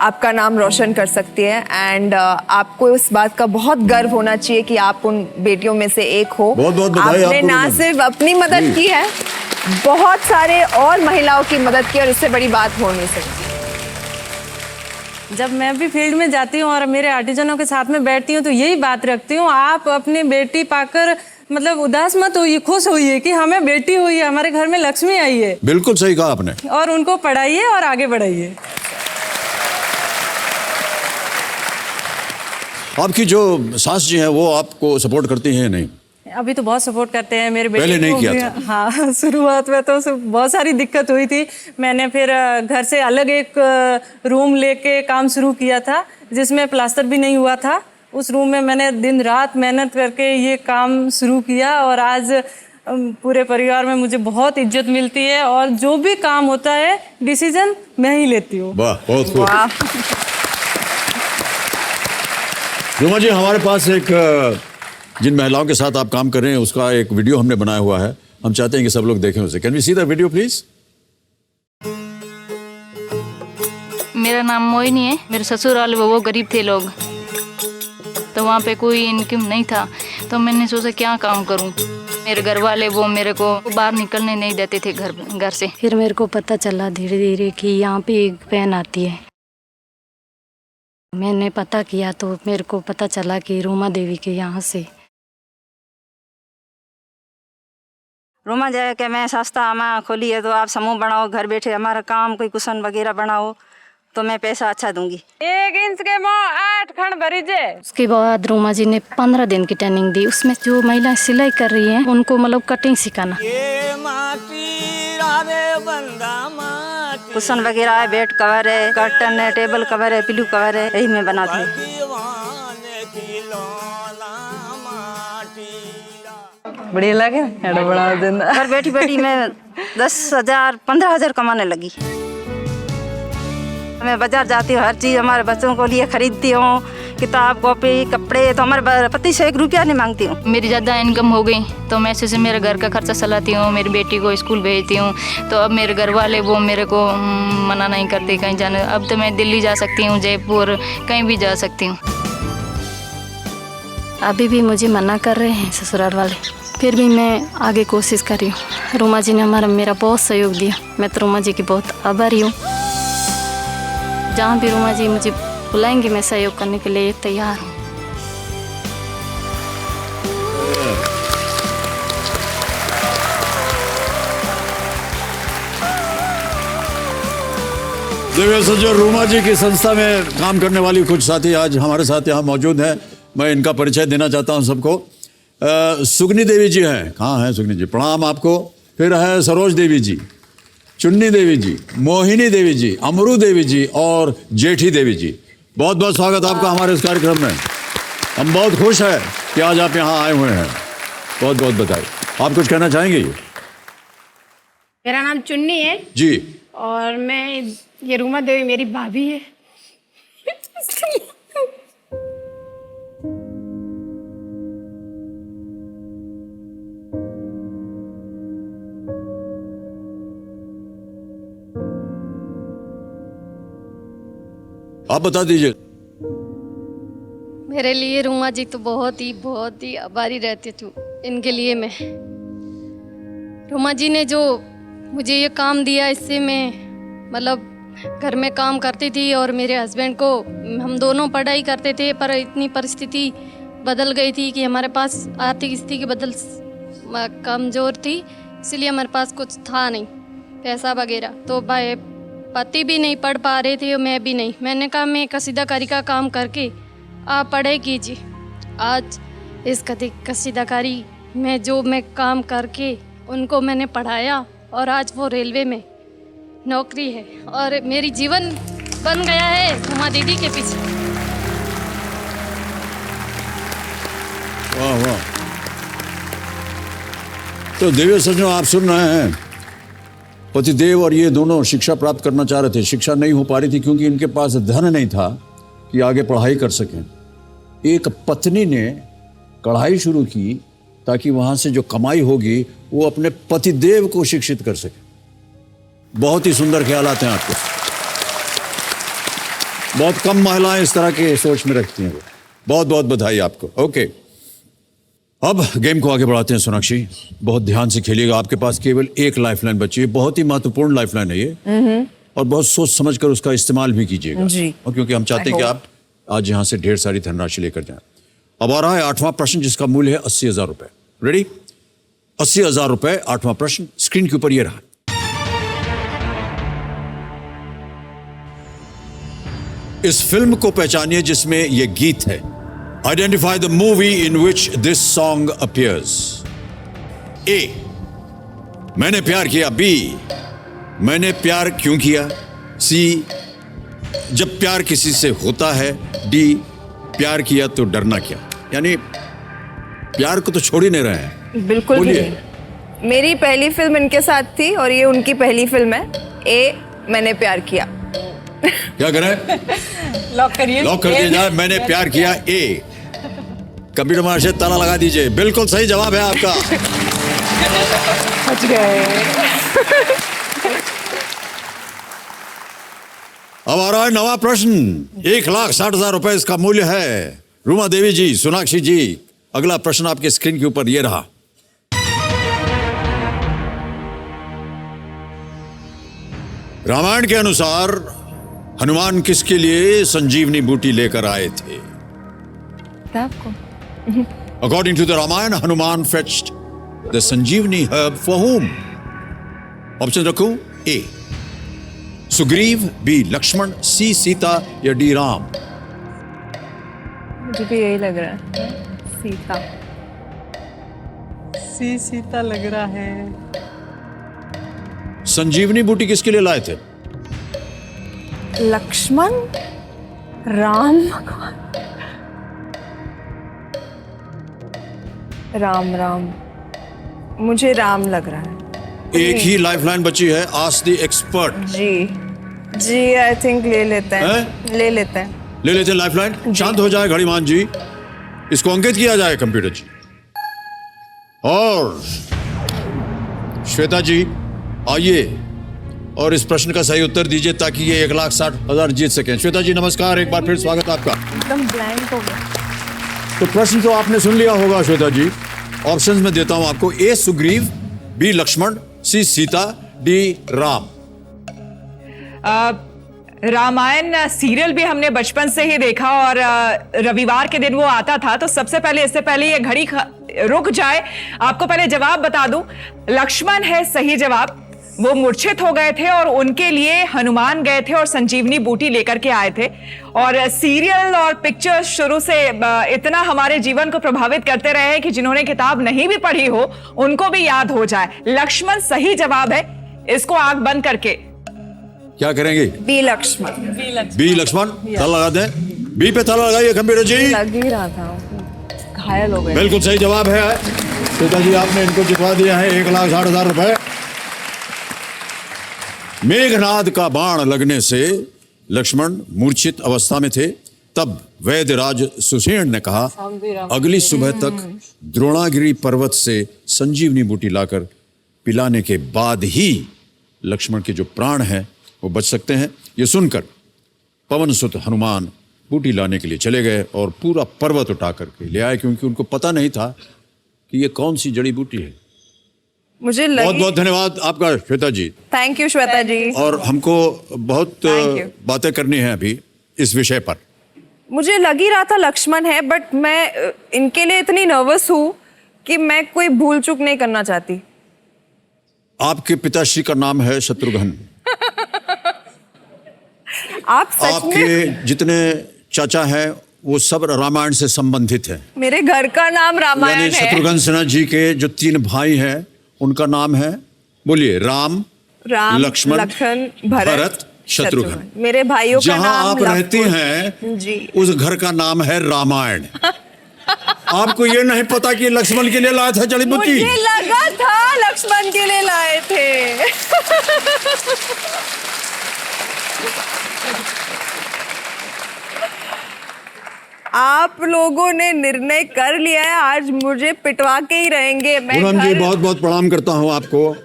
आपका नाम रोशन कर सकती है। एंड आपको इस बात का बहुत गर्व होना चाहिए कि आप उन बेटियों में से एक हो। बहुत बहुत बधाई आपने आपको ना मैडम। सिर्फ अपनी मदद की है, बहुत सारे और महिलाओं की मदद की, और इससे बड़ी बात हो नहीं सकती। जब मैं भी फील्ड में जाती हूँ और मेरे आर्टिजनों के साथ में बैठती हूँ तो यही बात रखती हूँ, आप अपनी बेटी पाकर मतलब उदास मत होइए, खुश होइए कि हमें बेटी हुई है, हमारे घर में लक्ष्मी आई है। बिल्कुल सही कहा आपने। और उनको पढ़ाइए और आगे बढ़ाइए। आपकी जो सास जी हैं वो आपको सपोर्ट करती हैं नहीं? अभी तो बहुत सपोर्ट करते हैं मेरे बेटे पहले नहीं को किया भी। था? हाँ, शुरुआत में तो बहुत सारी दिक्कत हुई थी। मैंने फिर घर से अलग एक रूम लेके काम शुरू किया था जिसमें प्लास्टर भी नहीं हुआ था। उस रूम में मैंने दिन रात मेहनत करके ये काम शुरू किया और आज पूरे परिवार में मुझे बहुत इज्जत मिलती है और जो भी काम होता है डिसीजन मैं ही लेती हूँ। वाह, बहुत खूब। रुमा जी, हमारे पास एक जिन महिलाओं के साथ आप काम कर रहे हैं उसका एक वीडियो हमने बनाया हुआ है, हम चाहते हैं कि सब लोग देखें उसे। Can we see the video please? मेरा नाम मोहिनी है। मेरे ससुराल वो गरीब थे लोग, तो वहाँ पे कोई इनकम नहीं था, तो मैंने सोचा क्या काम करूँ। मेरे घर वाले वो मेरे को बाहर निकलने नहीं देते थे घर से। फिर मेरे को पता चला धीरे धीरे कि यहाँ पे एक बहन आती है। मैंने पता किया तो मेरे को पता चला कि रूमा देवी के यहाँ से। रूमा जय के मैं संस्था हमारा खोली है, तो आप समूह बनाओ, घर बैठे हमारा काम कोई कुशन वगैरह बनाओ तो मैं पैसा अच्छा दूंगी। 1 इंच के मोह 8 खंड भरीजे। उसके बाद रूमा जी ने 15 दिन की ट्रेनिंग दी। उसमें जो महिलाएं सिलाई कर रही हैं उनको मतलब कटिंग सिखाना, कुशन वगैरह है, बेड कवर है, कर्टन है, टेबल कवर है, पिल्लू कवर है, यही मैं बनाती हूँ। बढ़िया लगे बड़ा दिन। घर बैठी बैठी मैं 10,000 15,000 कमाने लगी। मैं बाजार जाती हूँ, हर चीज़ हमारे बच्चों को लिए खरीदती हूँ, किताब कॉपी कपड़े, तो हमारे पति से 1 रुपया नहीं मांगती हूँ। मेरी ज़्यादा इनकम हो गई तो मैं ऐसे से मेरे घर का खर्चा चलाती हूँ, मेरी बेटी को स्कूल भेजती हूँ। तो अब मेरे घर वाले वो मेरे को मना नहीं करते कहीं जाने। अब तो मैं दिल्ली जा सकती हूँ, जयपुर, कहीं भी जा सकती हूँ। अभी भी मुझे मना कर रहे हैं ससुराल वाले, फिर भी मैं आगे कोशिश कर रही हूँ। रूमा जी ने मेरा बहुत सहयोग दिया। मैं तो रूमा जी की बहुत आभारी हूँ। जहाँ भी रूमा जी मुझे बुलाएंगे मैं सहयोग करने के लिए तैयार हूँ। देखिए, जो रूमा जी की संस्था में काम करने वाली कुछ साथी आज हमारे साथ यहाँ मौजूद हैं। मैं इनका परिचय देना चाहता हूँ सबको। सुगनी देवी जी हैं। कहाँ हैं सुगनी जी? प्रणाम आपको। फिर है सरोज देवी जी, चुन्नी देवी जी, मोहिनी देवी जी, अमरू देवी जी और जेठी देवी जी। बहुत बहुत स्वागत आपका हमारे इस कार्यक्रम में। हम बहुत खुश हैं कि आज आप यहाँ आए हुए हैं। बहुत बहुत बधाई। आप कुछ कहना चाहेंगे? मेरा नाम चुन्नी है जी। और मैं, ये रूमा देवी मेरी भाभी है। आप बता दीजिए। मेरे लिए रूमा जी तो बहुत ही आभारी रहती थी इनके लिए। मैं रूमा जी ने जो मुझे ये काम दिया, इससे मैं मतलब घर में काम करती थी और मेरे हस्बैंड को, हम दोनों पढ़ाई करते थे, पर इतनी परिस्थिति बदल गई थी कि हमारे पास आर्थिक स्थिति कमज़ोर थी, इसलिए हमारे पास कुछ था नहीं पैसा वगैरह। तो भाई पति भी नहीं पढ़ पा रहे थे और मैं भी नहीं। मैंने कहा मैं कसीदाकारी का काम करके आप पढ़ाई कीजिए। आज इस कसीदाकारी में जो मैं काम करके उनको मैंने पढ़ाया और आज वो रेलवे में नौकरी है और मेरी जीवन बन गया है रूमा दीदी के पीछे। वाह वाह। तो देवी सज्जनों, आप सुन रहे हैं पतिदेव और ये दोनों शिक्षा प्राप्त करना चाह रहे थे, शिक्षा नहीं हो पा रही थी क्योंकि इनके पास धन नहीं था कि आगे पढ़ाई कर सकें। एक पत्नी ने कढ़ाई शुरू की ताकि वहां से जो कमाई होगी वो अपने पतिदेव को शिक्षित कर सके। बहुत ही सुंदर ख्यालात हैं आपके। बहुत कम महिलाएं इस तरह के सोच में रखती हैं। बहुत बहुत बधाई आपको। ओके, अब गेम को आगे बढ़ाते हैं। सोनाक्षी, बहुत ध्यान से खेलिएगा। आपके पास केवल एक लाइफलाइन बची है। बहुत ही महत्वपूर्ण लाइफलाइन है ये, और बहुत सोच समझकर उसका इस्तेमाल भी कीजिएगा जी। और क्योंकि हम चाहते हैं कि आप आज यहां से ढेर सारी धनराशि लेकर जाएं। अब आ रहा है 8वां प्रश्न, जिसका मूल्य है 80,000 रुपए। रेडी? 80,000 रुपए। 8वां प्रश्न स्क्रीन के ऊपर ये रहा। इस फिल्म को पहचानिए जिसमें यह गीत है। Identify the movie in which this song appears. A, Maine Pyar किया। बी, मैंने प्यार क्यों किया। सी, जब प्यार किसी से होता है। डी, प्यार किया तो डरना क्या। यानी प्यार को तो छोड़ ही नहीं रहे हैं। बिल्कुल भी बोलिए। नहीं। मेरी पहली फिल्म इनके साथ थी और ये उनकी पहली फिल्म है। ए, मैंने प्यार किया। क्या करें? लॉक करिए। लॉक कर दिया जाए। मैंने प्यार किया। ए, कंप्यूटर मार्शल ताला लगा दीजिए। बिल्कुल सही जवाब है आपका। बच गए। अब आ रहा है 9वां प्रश्न। 1,60,000 रुपए इसका मूल्य है। रूमा देवी जी, सोनाक्षी जी, अगला प्रश्न आपके स्क्रीन के ऊपर ये रहा। रामायण के अनुसार हनुमान किसके लिए संजीवनी बूटी लेकर आए थे? आपको According to the Ramayana, Hanuman fetched the Sanjeevani herb for whom? Option रखूं? A, Sugriva. B, Lakshman. C, Sita. या D, राम। मुझे भी यही लग रहा है। सीता। सीता लग रहा है। संजीवनी बूटी किसके लिए लाए थे? लक्ष्मण, राम। राम राम, मुझे राम लग रहा है। एक ही लाइफलाइन बची है। Ask the expert. जी आई थिंक ले लेते हैं। ले लेते हैं लाइफलाइन। शांत हो जाए घड़ीमान जी, इसको अंकित किया जाए कंप्यूटर जी। और श्वेता जी आइए और इस प्रश्न का सही उत्तर दीजिए ताकि ये 1,60,000 जीत सकें। श्वेता जी नमस्कार, एक बार फिर स्वागत आपका। एकदम ब्लैंक हो गया। तो प्रश्न तो आपने सुन लिया होगा श्वेता जी। ऑप्शंस में देता हूं आपको। ए, सुग्रीव। बी, लक्ष्मण। सी, सीता। डी, राम। रामायण सीरियल भी हमने बचपन से ही देखा और रविवार के दिन वो आता था। तो सबसे पहले, इससे पहले ये घड़ी रुक जाए, आपको पहले जवाब बता दूं। लक्ष्मण है सही जवाब। वो मूर्छित हो गए थे और उनके लिए हनुमान गए थे और संजीवनी बूटी लेकर के आए थे। और सीरियल और पिक्चर्स शुरू से इतना हमारे जीवन को प्रभावित करते रहे हैं कि जिन्होंने किताब नहीं भी पढ़ी हो उनको भी याद हो जाए। लक्ष्मण सही जवाब है। इसको आंख बंद करके क्या करेंगे? बी, लक्ष्मण। बी, लक्ष्मण। ताला लगा दें। बी पे ताला लगाइए कंप्यूटर जी। लग ही रहा था, घायल हो गए। बिल्कुल सही जवाब है। श्वेता जी आपने इनको जितवा दिया है 1,60,000 रुपए। मेघनाद का बाण लगने से लक्ष्मण मूर्छित अवस्था में थे। तब वैद्यराज सुषेण ने कहा, अगली सुबह तक द्रोणागिरी पर्वत से संजीवनी बूटी लाकर पिलाने के बाद ही लक्ष्मण के जो प्राण हैं वो बच सकते हैं। ये सुनकर पवन सुत हनुमान बूटी लाने के लिए चले गए और पूरा पर्वत उठा करके ले आए, क्योंकि उनको पता नहीं था कि ये कौन सी जड़ी बूटी है। मुझे बहुत बहुत धन्यवाद आपका श्वेता जी। थैंक यू श्वेता जी। और हमको बहुत बातें करनी है अभी इस विषय पर। मुझे लग ही रहा था लक्ष्मण है, बट मैं इनके लिए इतनी नर्वस हूँ कि मैं कोई भूल चूक नहीं करना चाहती। आपके पिताश्री का नाम है शत्रुघ्न। आप सच आपके में? जितने चाचा हैं वो सब रामायण से संबंधित हैं। मेरे घर का नाम रामायण है। शत्रुघ्न सिन्हा जी के जो 3 भाई हैं उनका नाम है, बोलिए, राम, लक्ष्मण, भरत, शत्रुघ्न। मेरे भाइयों का जहां नाम आप रहती हैं जी, उस घर का नाम है रामायण। आपको ये नहीं पता कि लक्ष्मण के लिए लाया था जड़ी बूटी? मुझे लगा था लक्ष्मण के लिए लाए थे। आप लोगों ने निर्णय कर लिया है, आज मुझे पिटवा के ही रहेंगे। मैं पूनम जी बहुत बहुत प्रणाम करता हूँ आपको।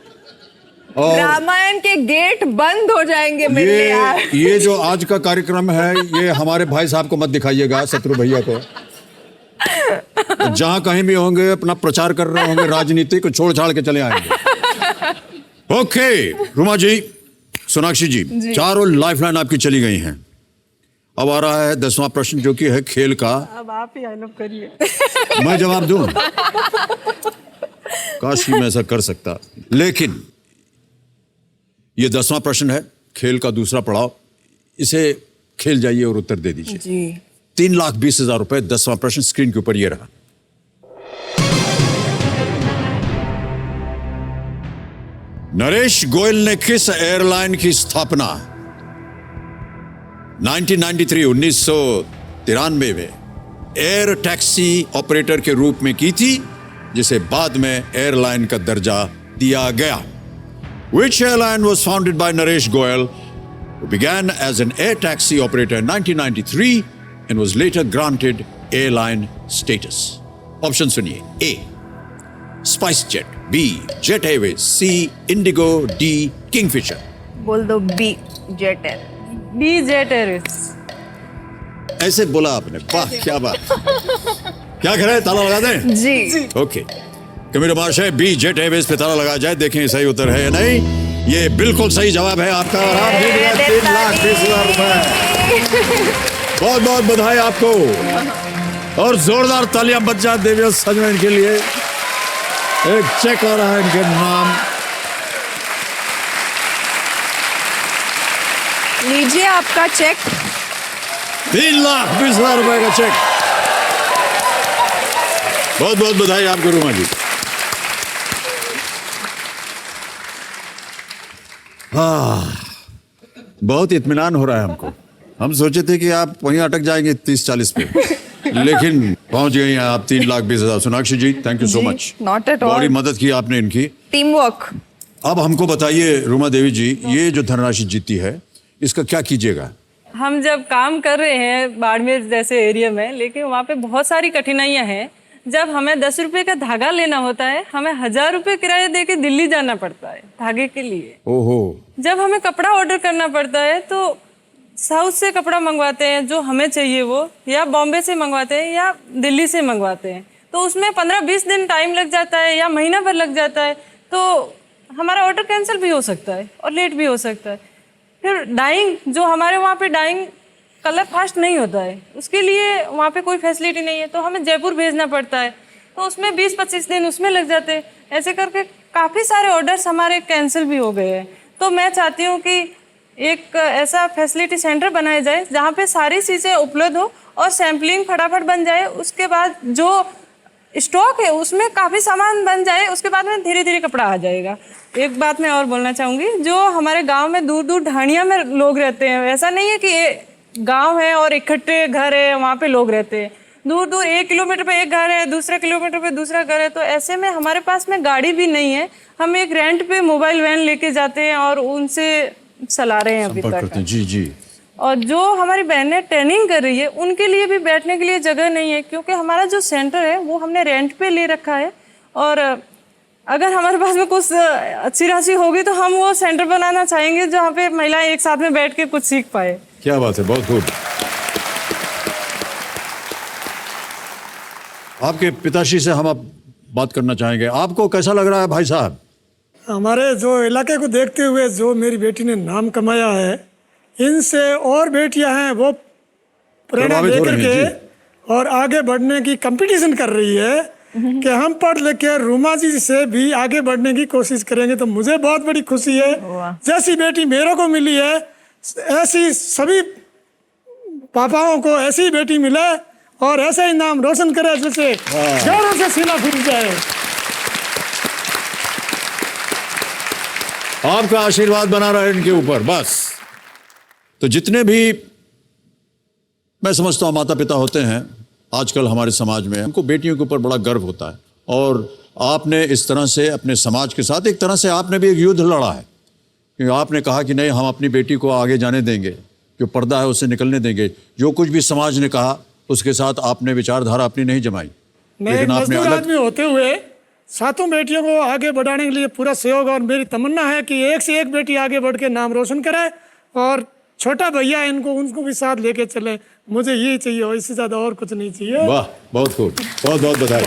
और रामायण के गेट बंद हो जाएंगे मेरे लिए। ये जो आज का कार्यक्रम है, ये हमारे भाई साहब को मत दिखाइएगा, शत्रु भैया को। जहां कहीं भी होंगे अपना प्रचार कर रहे होंगे, राजनीति को छोड़ छाड़ के चले आएंगे। ओके रुमा जी, सोनाक्षी जी, चारों लाइफलाइन आपकी चली गई हैं। अब आ रहा है 10वां प्रश्न, जो कि है खेल का। अब आप ही आइनअप करिए। मैं जवाब दूं? काश ही मैं ऐसा कर सकता, लेकिन ये 10वां प्रश्न है, खेल का दूसरा पड़ाव। इसे खेल जाइए और उत्तर दे दीजिए जी। 3,20,000 रुपए। 10वां प्रश्न स्क्रीन के ऊपर ये रहा। नरेश गोयल ने किस एयरलाइन की स्थापना 1993 में एयर टैक्सी ऑपरेटर के रूप में की थी, जिसे बाद में एयरलाइन का दर्जा दिया गया? Which airline was founded by Naresh Goyal, who began as an air taxi operator in 1993 and was later granted airline status? Option सुनिए। A. SpiceJet, B. Jet Airways, C. Indigo, D. Kingfisher। बोल दो B, Jet Air. B Jet Airways. ऐसे बोला आपने, वाह क्या बात। क्या कह रहे हैं, ताला लगा दें? जी। ओके, कमिश्नर महाशय, बी जेट एयरवेज पे ताला लगा जाए, देखें सही उत्तर है या नहीं। ये बिल्कुल सही जवाब है आपका, और आप जीत गए 3,20,000 रुपए। बहुत बहुत बधाई आपको, और जोरदार तालियां बज जाए देवी सजमैन के लिए। एक चेक आ रहा है इनके नाम। लीजिए आपका चेक। 3,20,000 रुपए का चेक। बहुत बहुत बधाई आपको रुमा जी। बहुत इत्मीनान हो रहा है हमको। हम सोचे थे कि आप वहीं अटक जाएंगे 30-40 पे, लेकिन पहुंच गई हैं आप 3,20,000। Sonakshi ji, thank you so much. Not at all. बड़ी मदद की आपने इनकी। Team work. अब हमको बताइए रुमा देवी जी, ये जो धनराशि जीती है, इसका क्या कीजिएगा? हम जब काम कर रहे हैं बाड़मेर जैसे एरिया में, लेकिन वहाँ पे बहुत सारी कठिनाइयाँ हैं। जब हमें 10 रुपए का धागा लेना होता है, हमें 1,000 रुपए किराया दे के दिल्ली जाना पड़ता है धागे के लिए। ओहो। जब हमें कपड़ा ऑर्डर करना पड़ता है तो साउथ से कपड़ा मंगवाते हैं जो हमें चाहिए वो, या बॉम्बे से मंगवाते हैं या दिल्ली से मंगवाते हैं, तो उसमें 15-20 दिन टाइम लग जाता है या महीना भर लग जाता है, तो हमारा ऑर्डर कैंसिल भी हो सकता है और लेट भी हो सकता है। फिर डाइंग, जो हमारे वहाँ पे डाइंग कलर फास्ट नहीं होता है, उसके लिए वहाँ पे कोई फैसिलिटी नहीं है, तो हमें जयपुर भेजना पड़ता है, तो उसमें 20-25 दिन उसमें लग जाते हैं। ऐसे करके काफ़ी सारे ऑर्डर्स हमारे कैंसिल भी हो गए हैं। तो मैं चाहती हूँ कि एक ऐसा फैसिलिटी सेंटर बनाया जाए जहाँ पे सारी चीज़ें उपलब्ध हो और सैम्पलिंग फटाफट बन जाए, उसके बाद जो स्टॉक है उसमें काफ़ी सामान बन जाए, उसके बाद में धीरे धीरे कपड़ा आ जाएगा। एक बात मैं और बोलना चाहूँगी, जो हमारे गांव में दूर दूर ढाणिया में लोग रहते हैं, ऐसा नहीं है कि गांव है और इकट्ठे घर है वहाँ पे लोग रहते हैं, दूर दूर 1 किलोमीटर पे एक घर है, दूसरे किलोमीटर पे दूसरा घर है, तो ऐसे में हमारे पास में गाड़ी भी नहीं है, हम एक रेंट पे मोबाइल वैन लेके जाते हैं और उनसे चला रहे हैं अभी तक। जी जी। और जो हमारी बहनें ट्रेनिंग कर रही है उनके लिए भी बैठने के लिए जगह नहीं है, क्योंकि हमारा जो सेंटर है वो हमने रेंट पे ले रखा है, और अगर हमारे पास में कुछ अच्छी राशि होगी तो हम वो सेंटर बनाना चाहेंगे जहाँ पे महिलाएं एक साथ में बैठ के कुछ सीख पाए। क्या बात है, बहुत खूब। आपके पिताश्री से हम अब बात करना चाहेंगे, आपको कैसा लग रहा है भाई साहब? हमारे जो इलाके को देखते हुए जो मेरी बेटी ने नाम कमाया है, इनसे और बेटियां हैं वो प्रेरणा लेकर के और आगे बढ़ने की कंपटीशन कर रही है कि हम पढ़ लिख के रूमा जी से भी आगे बढ़ने की कोशिश करेंगे। तो मुझे बहुत बड़ी खुशी है, जैसी बेटी मेरे को मिली है ऐसी सभी पापाओं को ऐसी बेटी मिले और ऐसा ही नाम रोशन करे जैसे गौरव से सीना फूल जाए। आपका आशीर्वाद बना रहे इनके ऊपर बस। तो जितने भी मैं समझता हूं माता पिता होते हैं, आजकल हमारे समाज में हमको बेटियों के ऊपर बड़ा गर्व होता है, और आपने इस तरह से अपने समाज के साथ एक तरह से आपने भी एक युद्ध लड़ा है, क्योंकि आपने कहा कि नहीं, हम अपनी बेटी को आगे जाने देंगे, जो पर्दा है उससे निकलने देंगे। जो कुछ भी समाज ने कहा उसके साथ आपने विचारधारा अपनी नहीं जमाई, मैं लेकिन आपने मजदूर अलग आदमी होते हुए सातों बेटियों को आगे बढ़ाने के लिए पूरा सहयोग, और मेरी तमन्ना है कि एक से एक बेटी आगे बढ़ के नाम रोशन करे, और छोटा भैया इनको उनको भी साथ लेके चले। मुझे यही चाहिए और इससे ज्यादा और कुछ नहीं चाहिए। वाह, बहुत खूब, बहुत बहुत बधाई।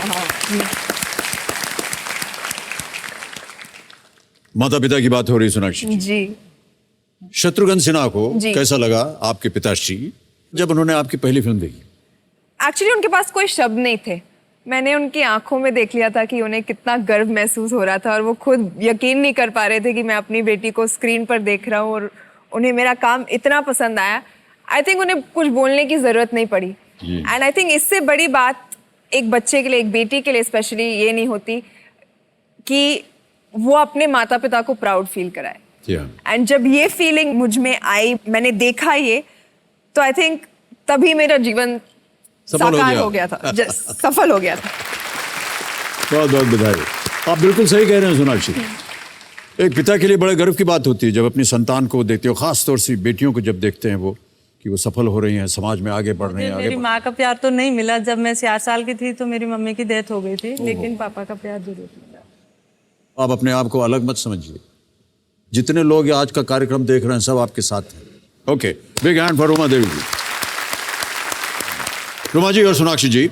माता पिता की बात हो रही सोनाक्षी जी। शत्रुघ्न सिन्हा को जी। कैसा लगा आपके पिताश्री जब उन्होंने आपकी पहली फिल्म देखी? एक्चुअली उनके पास कोई शब्द नहीं थे। मैंने उनकी आंखों में देख लिया था कि उन्हें कितना गर्व महसूस हो रहा था, और वो खुद यकीन नहीं कर पा रहे थे कि मैं अपनी बेटी को स्क्रीन पर देख रहा हूँ, और उन्हें मेरा काम इतना पसंद आया। आई थिंक उन्हें कुछ बोलने की ज़रूरत नहीं पड़ी। एंड आई थिंक इससे बड़ी बात एक बच्चे के लिए, एक बेटी के लिए स्पेशली ये नहीं होती कि वो अपने माता पिता को प्राउड फील कराए। एंड जब ये फीलिंग मुझ में आई, मैंने देखा ये, तो आई थिंक तभी मेरा जीवन साकार हो गया था, सफल हो गया था। बहुत बहुत बधाई। आप बिल्कुल सही कह रहे हैं सोनाक्षी। एक पिता के लिए बड़े गर्व की बात होती है जब अपनी संतान को देखते हो, खास तौर से बेटियों को जब देखते हैं वो कि वो सफल हो रही हैं, समाज में आगे बढ़ रही हैं। मेरी माँ का प्यार तो नहीं मिला। जब मैं 4 साल की थी तो मेरी मम्मी की डेथ हो गई थी, लेकिन पापा का प्यार जरूर मिला। आप अपने आप को अलग मत समझिए। जितने लोग आज का कार्यक्रम देख रहे हैं सब आपके साथ हैं। Okay, big hand for Ruma Devi ji. Ruma ji और सोनाक्षी जी,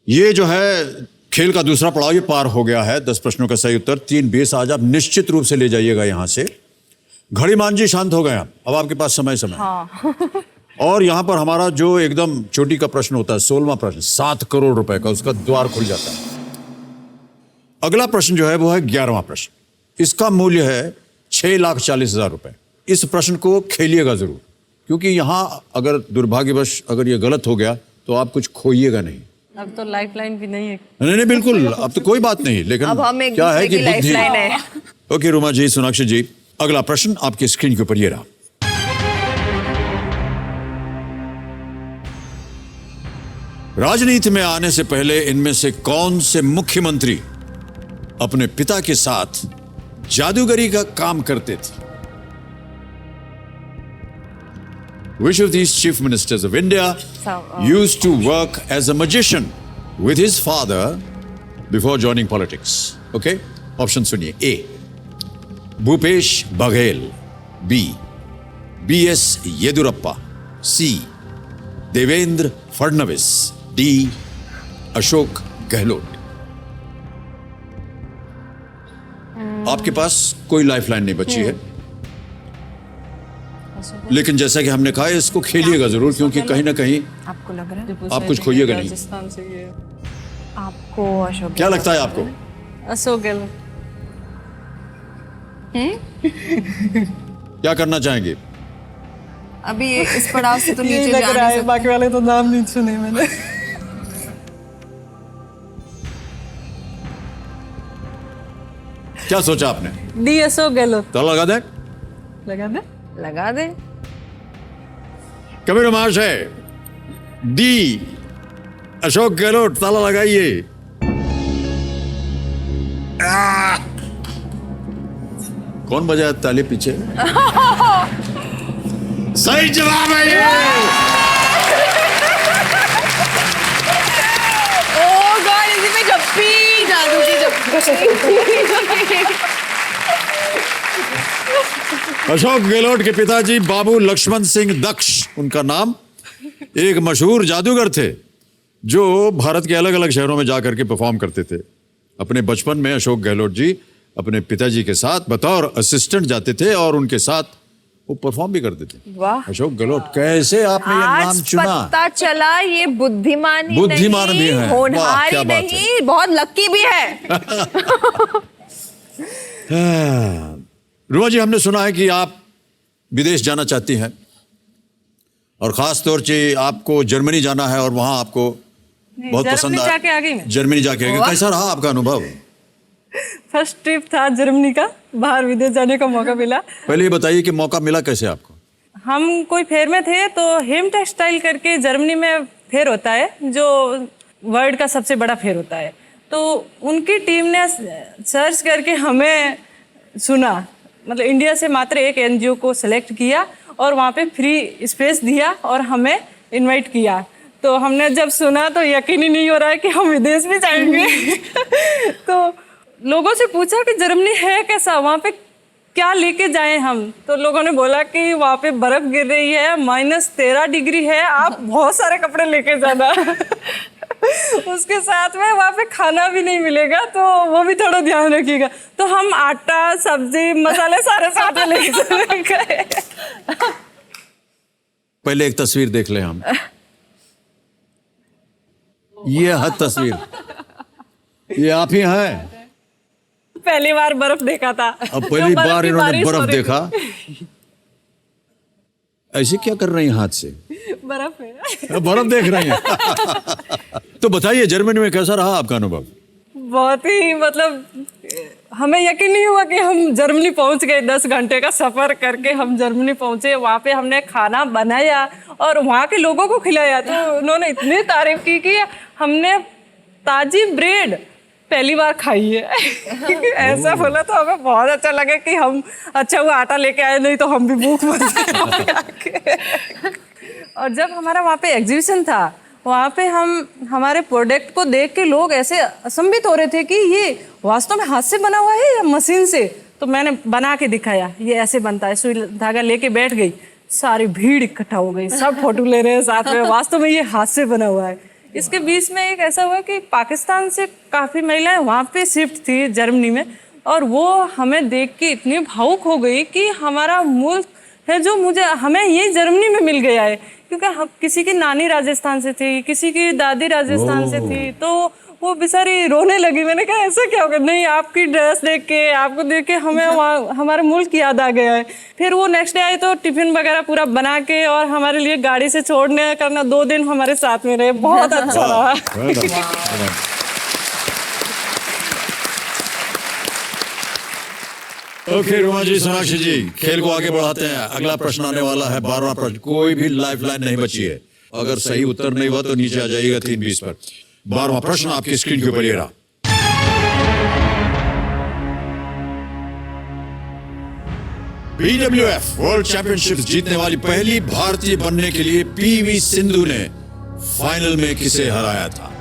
ये जो है खेल का दूसरा पड़ाव ये पार हो गया है। 10 प्रश्नों का सही उत्तर, 3-20 आज आप निश्चित रूप से ले जाइएगा यहां से। घड़ी मान जी शांत हो गए, अब आपके पास समय हाँ। और यहां पर हमारा जो एकदम चोटी का प्रश्न होता है, 16वां प्रश्न, 7 करोड़ रुपए का, उसका द्वार खुल जाता है। अगला प्रश्न जो है वो है 11वां प्रश्न। इसका मूल्य है 6,40,000 रुपए। इस प्रश्न को खेलिएगा जरूर, क्योंकि यहां अगर दुर्भाग्यवश अगर ये गलत हो गया तो आप कुछ खोइएगा नहीं। अब तो लाइफलाइन भी नहीं है। नहीं बिल्कुल, अब तो कोई बात नहीं, लेकिन अब हम एक क्या है दूसरे कि की बुद्धि। लाइफलाइन है। ओके रुमा जी, सोनाक्षी जी, अगला प्रश्न आपकी स्क्रीन के ऊपर ये रहा। राजनीति में आने से पहले इनमें से कौन से मुख्यमंत्री अपने पिता के साथ जादूगरी का काम करते थे? Which of these chief ministers of India used to work as a magician with his father before joining politics? Okay, option सुनिए। A. Bhupesh Baghel, B. B.S. Yediyurappa, C. Devendra Fadnavis, D. Ashok Gehlot. आपके पास कोई लाइफलाइन नहीं बची है, लेकिन जैसा कि हमने कहा इसको खेलिएगा जरूर, क्योंकि कहीं ना कहीं आपको लग रहा है आप कुछ खोइएगा नहीं। राजस्थान से ये आपको अशोक, क्या लगता है आपको? अशोक गहलोत। क्या करना चाहेंगे? अभी इस पड़ाव से तो यही नीचे लग जा रहा नहीं है, सकते। बाकी वाले तो नाम नहीं सुने मैंने। क्या सोचा आपने? डी अशोक गहलोत। तो लगा दे, लगा दे। लगा दे। कबीर माश है, डी अशोक गहलोत, ताला लगाइए। कौन बजाया ताली पीछे? सही जवाब है ये। ओह गॉड, इसी में जप्पी जादू की जप्पी। अशोक गहलोत के पिताजी बाबू लक्ष्मण सिंह दक्ष, उनका नाम, एक मशहूर जादूगर थे जो भारत के अलग अलग शहरों में जाकर के परफॉर्म करते थे। अपने बचपन में अशोक गहलोत जी अपने पिताजी के साथ बतौर असिस्टेंट जाते थे और उनके साथ वो परफॉर्म भी करते थे। वाह, अशोक गहलोत, कैसे आपने ये नाम आज चुना? पता चला ये बुद्धिमान ही बुद्धिमान नहीं, भी है। होनहार वाह, ही क्या बात है। नहीं, बहुत लकी भी है। रुमा जी, हमने सुना है कि आप विदेश जाना चाहती हैं और खास तौर से आपको जर्मनी जाना है और वहां आपको बहुत पसंद जर्मनी आया। जाके आ गई मैं। जर्मनी जाके आ गई, कैसा रहा आपका अनुभव? फर्स्ट ट्रिप था जर्मनी का, बाहर विदेश जाने का मौका मिला। पहले ये बताइए कि मौका मिला कैसे आपको? हम कोई फेयर में थे तो हेम टेक्सटाइल करके जर्मनी में फेयर होता है जो वर्ल्ड का सबसे बड़ा फेयर होता है। तो उनकी टीम ने सर्च करके हमें सुना, मतलब इंडिया से मात्र एक एनजीओ को सेलेक्ट किया और वहाँ पे फ्री स्पेस दिया और हमें इनवाइट किया। तो हमने जब सुना तो यकीन ही नहीं हो रहा है कि हम विदेश भी जाएंगे। तो लोगों से पूछा कि जर्मनी है कैसा, वहाँ पे क्या लेके जाएं हम। तो लोगों ने बोला कि वहाँ पे बर्फ गिर रही है, -13 डिग्री है, आप बहुत सारे कपड़े लेके जाना। उसके साथ में वहाँ पे खाना भी नहीं मिलेगा, तो वो भी थोड़ा ध्यान रखिएगा। तो हम आटा, सब्जी, मसाले सारे साथ में लेके गए। पहले एक तस्वीर देख ले हम। ये है तस्वीर, ये आप ही हैं। पहली बार बर्फ देखा था। अब पहली बार इन्होंने बर्फ देखा। ऐसे क्या कर रही हैं हाथ से? बर्फ है। बर्फ देख रही हैं। तो बताइए जर्मनी में कैसा रहा आपका अनुभव? बहुत ही, मतलब हमें यकीन नहीं हुआ कि हम जर्मनी पहुंच गए। 10 घंटे का सफर करके हम जर्मनी पहुंचे। वहाँ पे हमने खाना बनाया और वहाँ के लोगों को खिलाया। तो उन्होंने इतनी तारीफ की कि हमने ताजी ब्रेड पहली बार खाई है। ऐसा बोला तो हमें बहुत अच्छा लगा कि हम अच्छा वो आटा लेके आए, नहीं तो हम भी भूख मर जाते। और जब हमारा वहाँ पे एग्जीबिशन था, वहाँ पे हम हमारे प्रोडक्ट को देख के लोग ऐसे असंभित हो रहे थे कि ये वास्तव में हाथ से बना हुआ है या मशीन से। तो मैंने बना के दिखाया, ये ऐसे बनता है। सुई धागा लेके बैठ गई, सारी भीड़ इकट्ठा हो गई, सब फोटो ले रहे हैं साथ में। वास्तव में ये हाथ से बना हुआ है। इसके बीच में एक ऐसा हुआ कि पाकिस्तान से काफ़ी महिलाएं वहाँ पे शिफ्ट थी जर्मनी में, और वो हमें देख के इतनी भावुक हो गई कि हमारा मुल्क है जो हमें ये जर्मनी में मिल गया है। क्योंकि हम किसी की नानी राजस्थान से थी, किसी की दादी राजस्थान से थी, तो वो बेचारी रोने लगी। मैंने कहा ऐसा क्या हो गया? नहीं, आपकी ड्रेस देख के, आपको देख के हमें हमारे मुल्क की याद आ गया है। फिर वो नेक्स्ट डे आए तो टिफिन वगैरह पूरा बना के और हमारे लिए गाड़ी से छोड़ने करना, 2 दिन हमारे साथ में रहे। बहुत अच्छा रहा। ओके रुमा जी, सोनाक्षी जी, खेल को आगे बढ़ाते हैं। अगला प्रश्न आने वाला है, 12वां प्रश्न। कोई भी लाइफ लाइन नहीं बची है। अगर सही उत्तर नहीं हुआ तो नीचे आ जाइएगा 320 पर। 12वां प्रश्न आपकी स्क्रीन के ऊपर ये रहा। BWF वर्ल्ड चैंपियनशिप जीतने वाली पहली भारतीय बनने के लिए पीवी सिंधु ने फाइनल में किसे हराया था?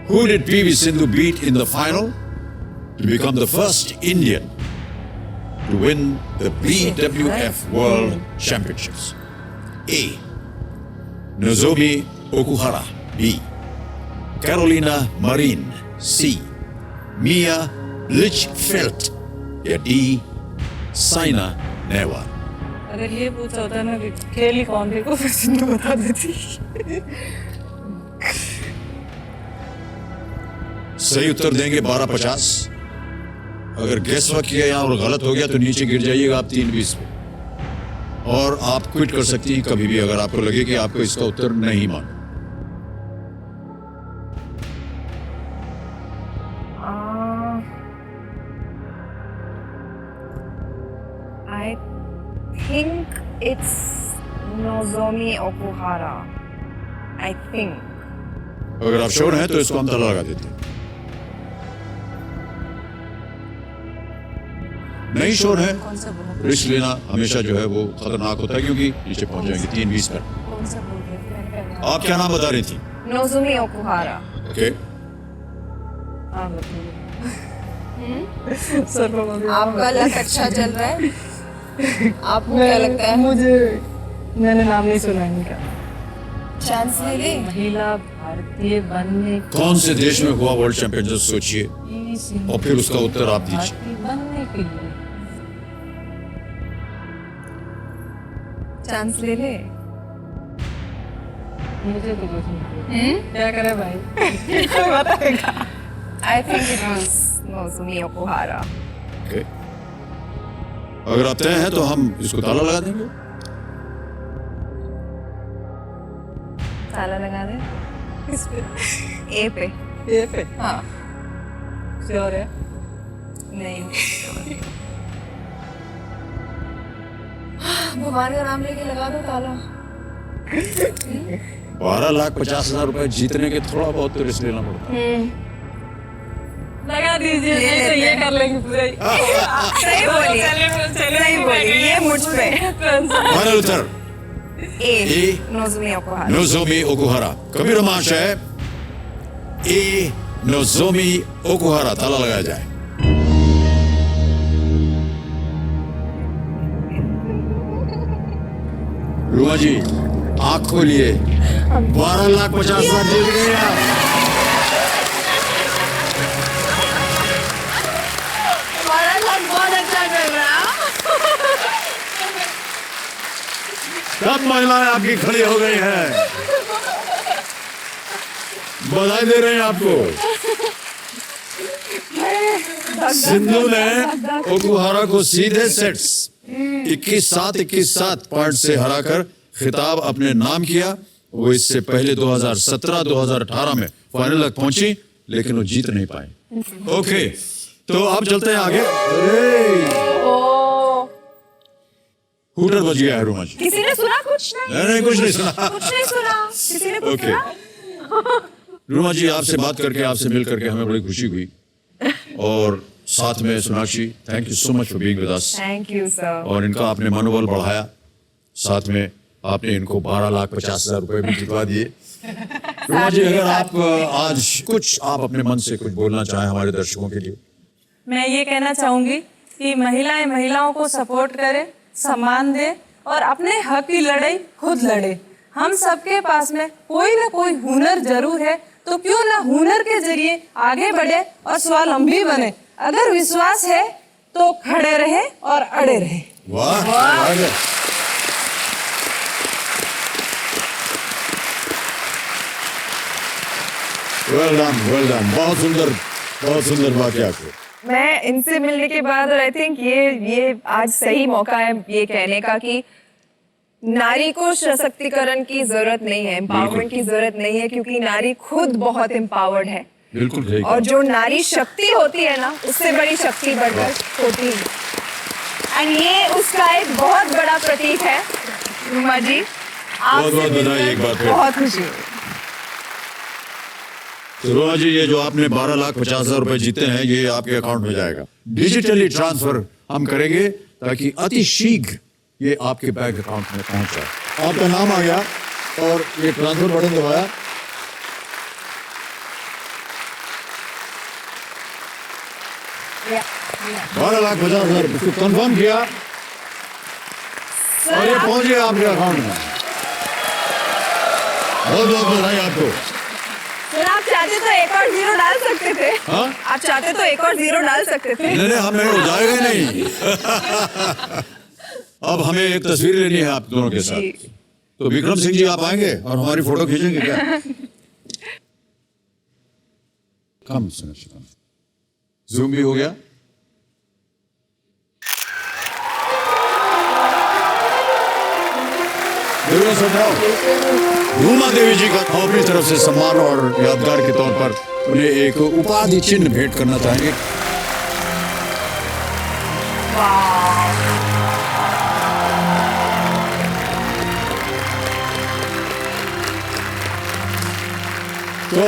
Who did PV Sindhu beat in the final to become the first Indian to win the BWF World Championships? A. Nozomi Okuhara. B. Carolina Marin. C. Mia Lichfeldt. या D. Saina Nehwal. अगर ये पूछा होता ना कि खेल ही कौन थे, फिर सिंधु बता देती। सही उत्तर देंगे 1250। अगर गेस वर्क किया यहाँ और गलत हो गया तो नीचे गिर जाइएगा आप 320 पे। और आप क्विट कर सकती हैं कभी भी अगर आपको लगे कि आपको इसका उत्तर नहीं मालूम। I think it's Nozomi Okuhara. I think. अगर आप श्योर हैं तो इसको हम ताला लगा देते हैं। नहीं श्योर है, रिस्क लेना हमेशा जो है वो खतरनाक होता है, क्योंकि नीचे पहुंच जाएंगे 320 पर। आप क्या नाम बता रही थी? Nozomi Okuhara. ओके। आपका लक अच्छा चल रहा है। आपको क्या लगता है? मैंने नाम नहीं सुना इनका। चांस ले ले। महिला भारतीय बनने कौन से देश में हुआ वर्ल्ड चैंपियनशिप सोचिए और फिर उसका उत्तर आप दीजिए। बनने के लिए चांस ले ले। मुझे तो कुछ नहीं। क्या करे भाई? बताएगा। I think it was Nozomi Okuhara. Okay. अगर आप तय हैं तो हम इसको ताला लगा देंगे। ताला लगा दे। किस पे? ए पे। ए पे? हाँ। श्योर है? नहीं। भगवान का नाम लेके लगा दो ताला। 12,50,000 रुपए जीतने के थोड़ा बहुत तो रिस्क लेना पड़ता है। लगा दीजिए, नहीं तो ये कर लेंगे पूरा ही। सही बोली, सही बोली, ये मुझ पे। फाइनल उत्तर A, Nozomi Okuhara. Nozomi Okuhara. Kabir महाशय, ए नोज़ोमी ओकुहारा, ताला लगाया जाए। रुमा जी आंख खोलिए, 12,50,000 जीत गए आप। बहुत अच्छा कर रहा। सब महिलाएं आपकी खड़ी हो गई हैं, बधाई दे रहे हैं आपको। सिंधु ने ओकुहारा को सीधे सेट्स 21-7 पॉइंट से हराकर खिताब अपने नाम किया। वो इससे पहले 2017-2018 में फाइनल तक पहुंची, लेकिन वो जीत नहीं पाए। ओके, तो अब चलते हैं आगे। हूटर बज गया है रुमा जी। किसी ने सुना? कुछ नहीं। नहीं, कुछ नहीं सुना। कुछ नहीं सुना। किसी ने कुछ सुना? रुमा जी, आपसे बात करके, आपसे मिल करके हमें बड़ी खुशी हुई। और साथ में Sonakshi, thank you so much for being with us. Thank you sir. और इनका आपने मनोबल बढ़ाया, साथ में आपने इनको 12,50,000 रुपए भी जितवा दिए। रुमा जी, अगर आप आज कुछ आप अपने मन से कुछ बोलना चाहें हमारे दर्शकों के लिए। मैं ये कहना चाहूंगी कि महिलाएं महिलाओं को सपोर्ट करें, सम्मान दें और अपने हक की लड़ाई खुद लड़े। हम सबके पास में कोई ना कोई हुनर जरूर है, तो क्यों ना हुनर के जरिए आगे बढ़े और स्वावलंबी बने। अगर विश्वास है तो खड़े रहे और अड़े रहे। वाह, वेल डन, बहुत सुंदर बात है आपको। मैं इनसे मिलने के बाद, और आई थिंक ये आज सही मौका है ये कहने का कि नारी को सशक्तिकरण की जरूरत नहीं है, एम्पावरमेंट की जरूरत नहीं है, क्योंकि नारी खुद बहुत एम्पावर्ड है। बिल्कुल। और जो नारी शक्ति होती है ना, उससे बड़ी शक्ति बढ़कर होती है। एंड ये उसका एक बहुत बड़ा प्रतीक है। रुमा जी, बहुत बधाई एक बार फिर। बहुत खुशी हुई। तो रुमा जी, ये जो आपने 12,50,000 रुपए जीते हैं, ये आपके अकाउंट में जाएगा। डिजिटली ट्रांसफर हम करेंगे ताकि अति शीघ्र ये आपके बैंक अकाउंट में पहुंच जाए। आपका नाम आ गया और ये ट्रांसफर बटन दबाया। Yeah. 12,50,000 रुपए कंफर्म किया और ये पहुंच गया आपके अकाउंट में। बहुत बधाई आपको। सर, आप चाहते तो एक और जीरो डाल सकते थे। हाँ? आप चाहते तो एक और जीरो डाल सकते थे। नहीं, हमें हो जाएगा ही नहीं। अब हमें एक तस्वीर लेनी है आप दोनों के साथ। तो विक्रम सिंह जी, आप आएंगे और हमारी फोटो खींचेंगे क्या? कम जूम भी हो गया। रूमा देवी जी का हम अपनी तरफ से सम्मान और यादगार के तौर पर उन्हें एक उपाधि चिन्ह भेंट करना चाहेंगे। तो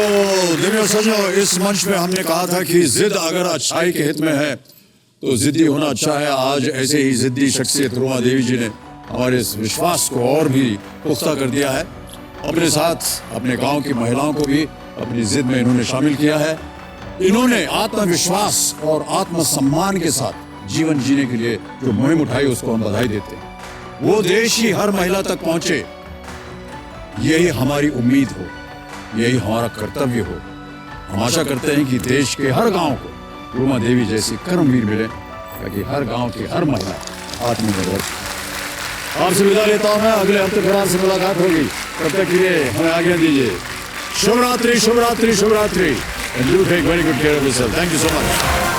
दिव्य सजो, इस मंच में हमने कहा था कि जिद अगर अच्छाई के हित में है तो जिद्दी होना अच्छा है। आज ऐसे ही जिद्दी शख्सियत रूमा देवी जी ने हमारे इस विश्वास को और भी पुख्ता कर दिया है। अपने साथ अपने गांव की महिलाओं को भी अपनी जिद में इन्होंने शामिल किया है। इन्होंने आत्मविश्वास और आत्मसम्मान के साथ जीवन जीने के लिए जो मुहिम उठाई, उसको हम बधाई देते हैं। वो देश ही हर महिला तक पहुंचे, यही हमारी उम्मीद हो, यही हमारा कर्तव्य हो। हम आशा करते हैं कि देश के हर गांव को रूमा देवी जैसी कर्मवीर मिले, ताकि हर गांव की हर महिला आत्मनिर्भर। आपसे विदा लेता हूं मैं, अगले हफ्ते फिर आपसे मुलाकात होगी। तब तक के लिए हमें आज्ञा दीजिए। शुभ रात्रि, शुभ रात्रि, शुभ रात्रि। And you take very good care of yourself. Thank you so much.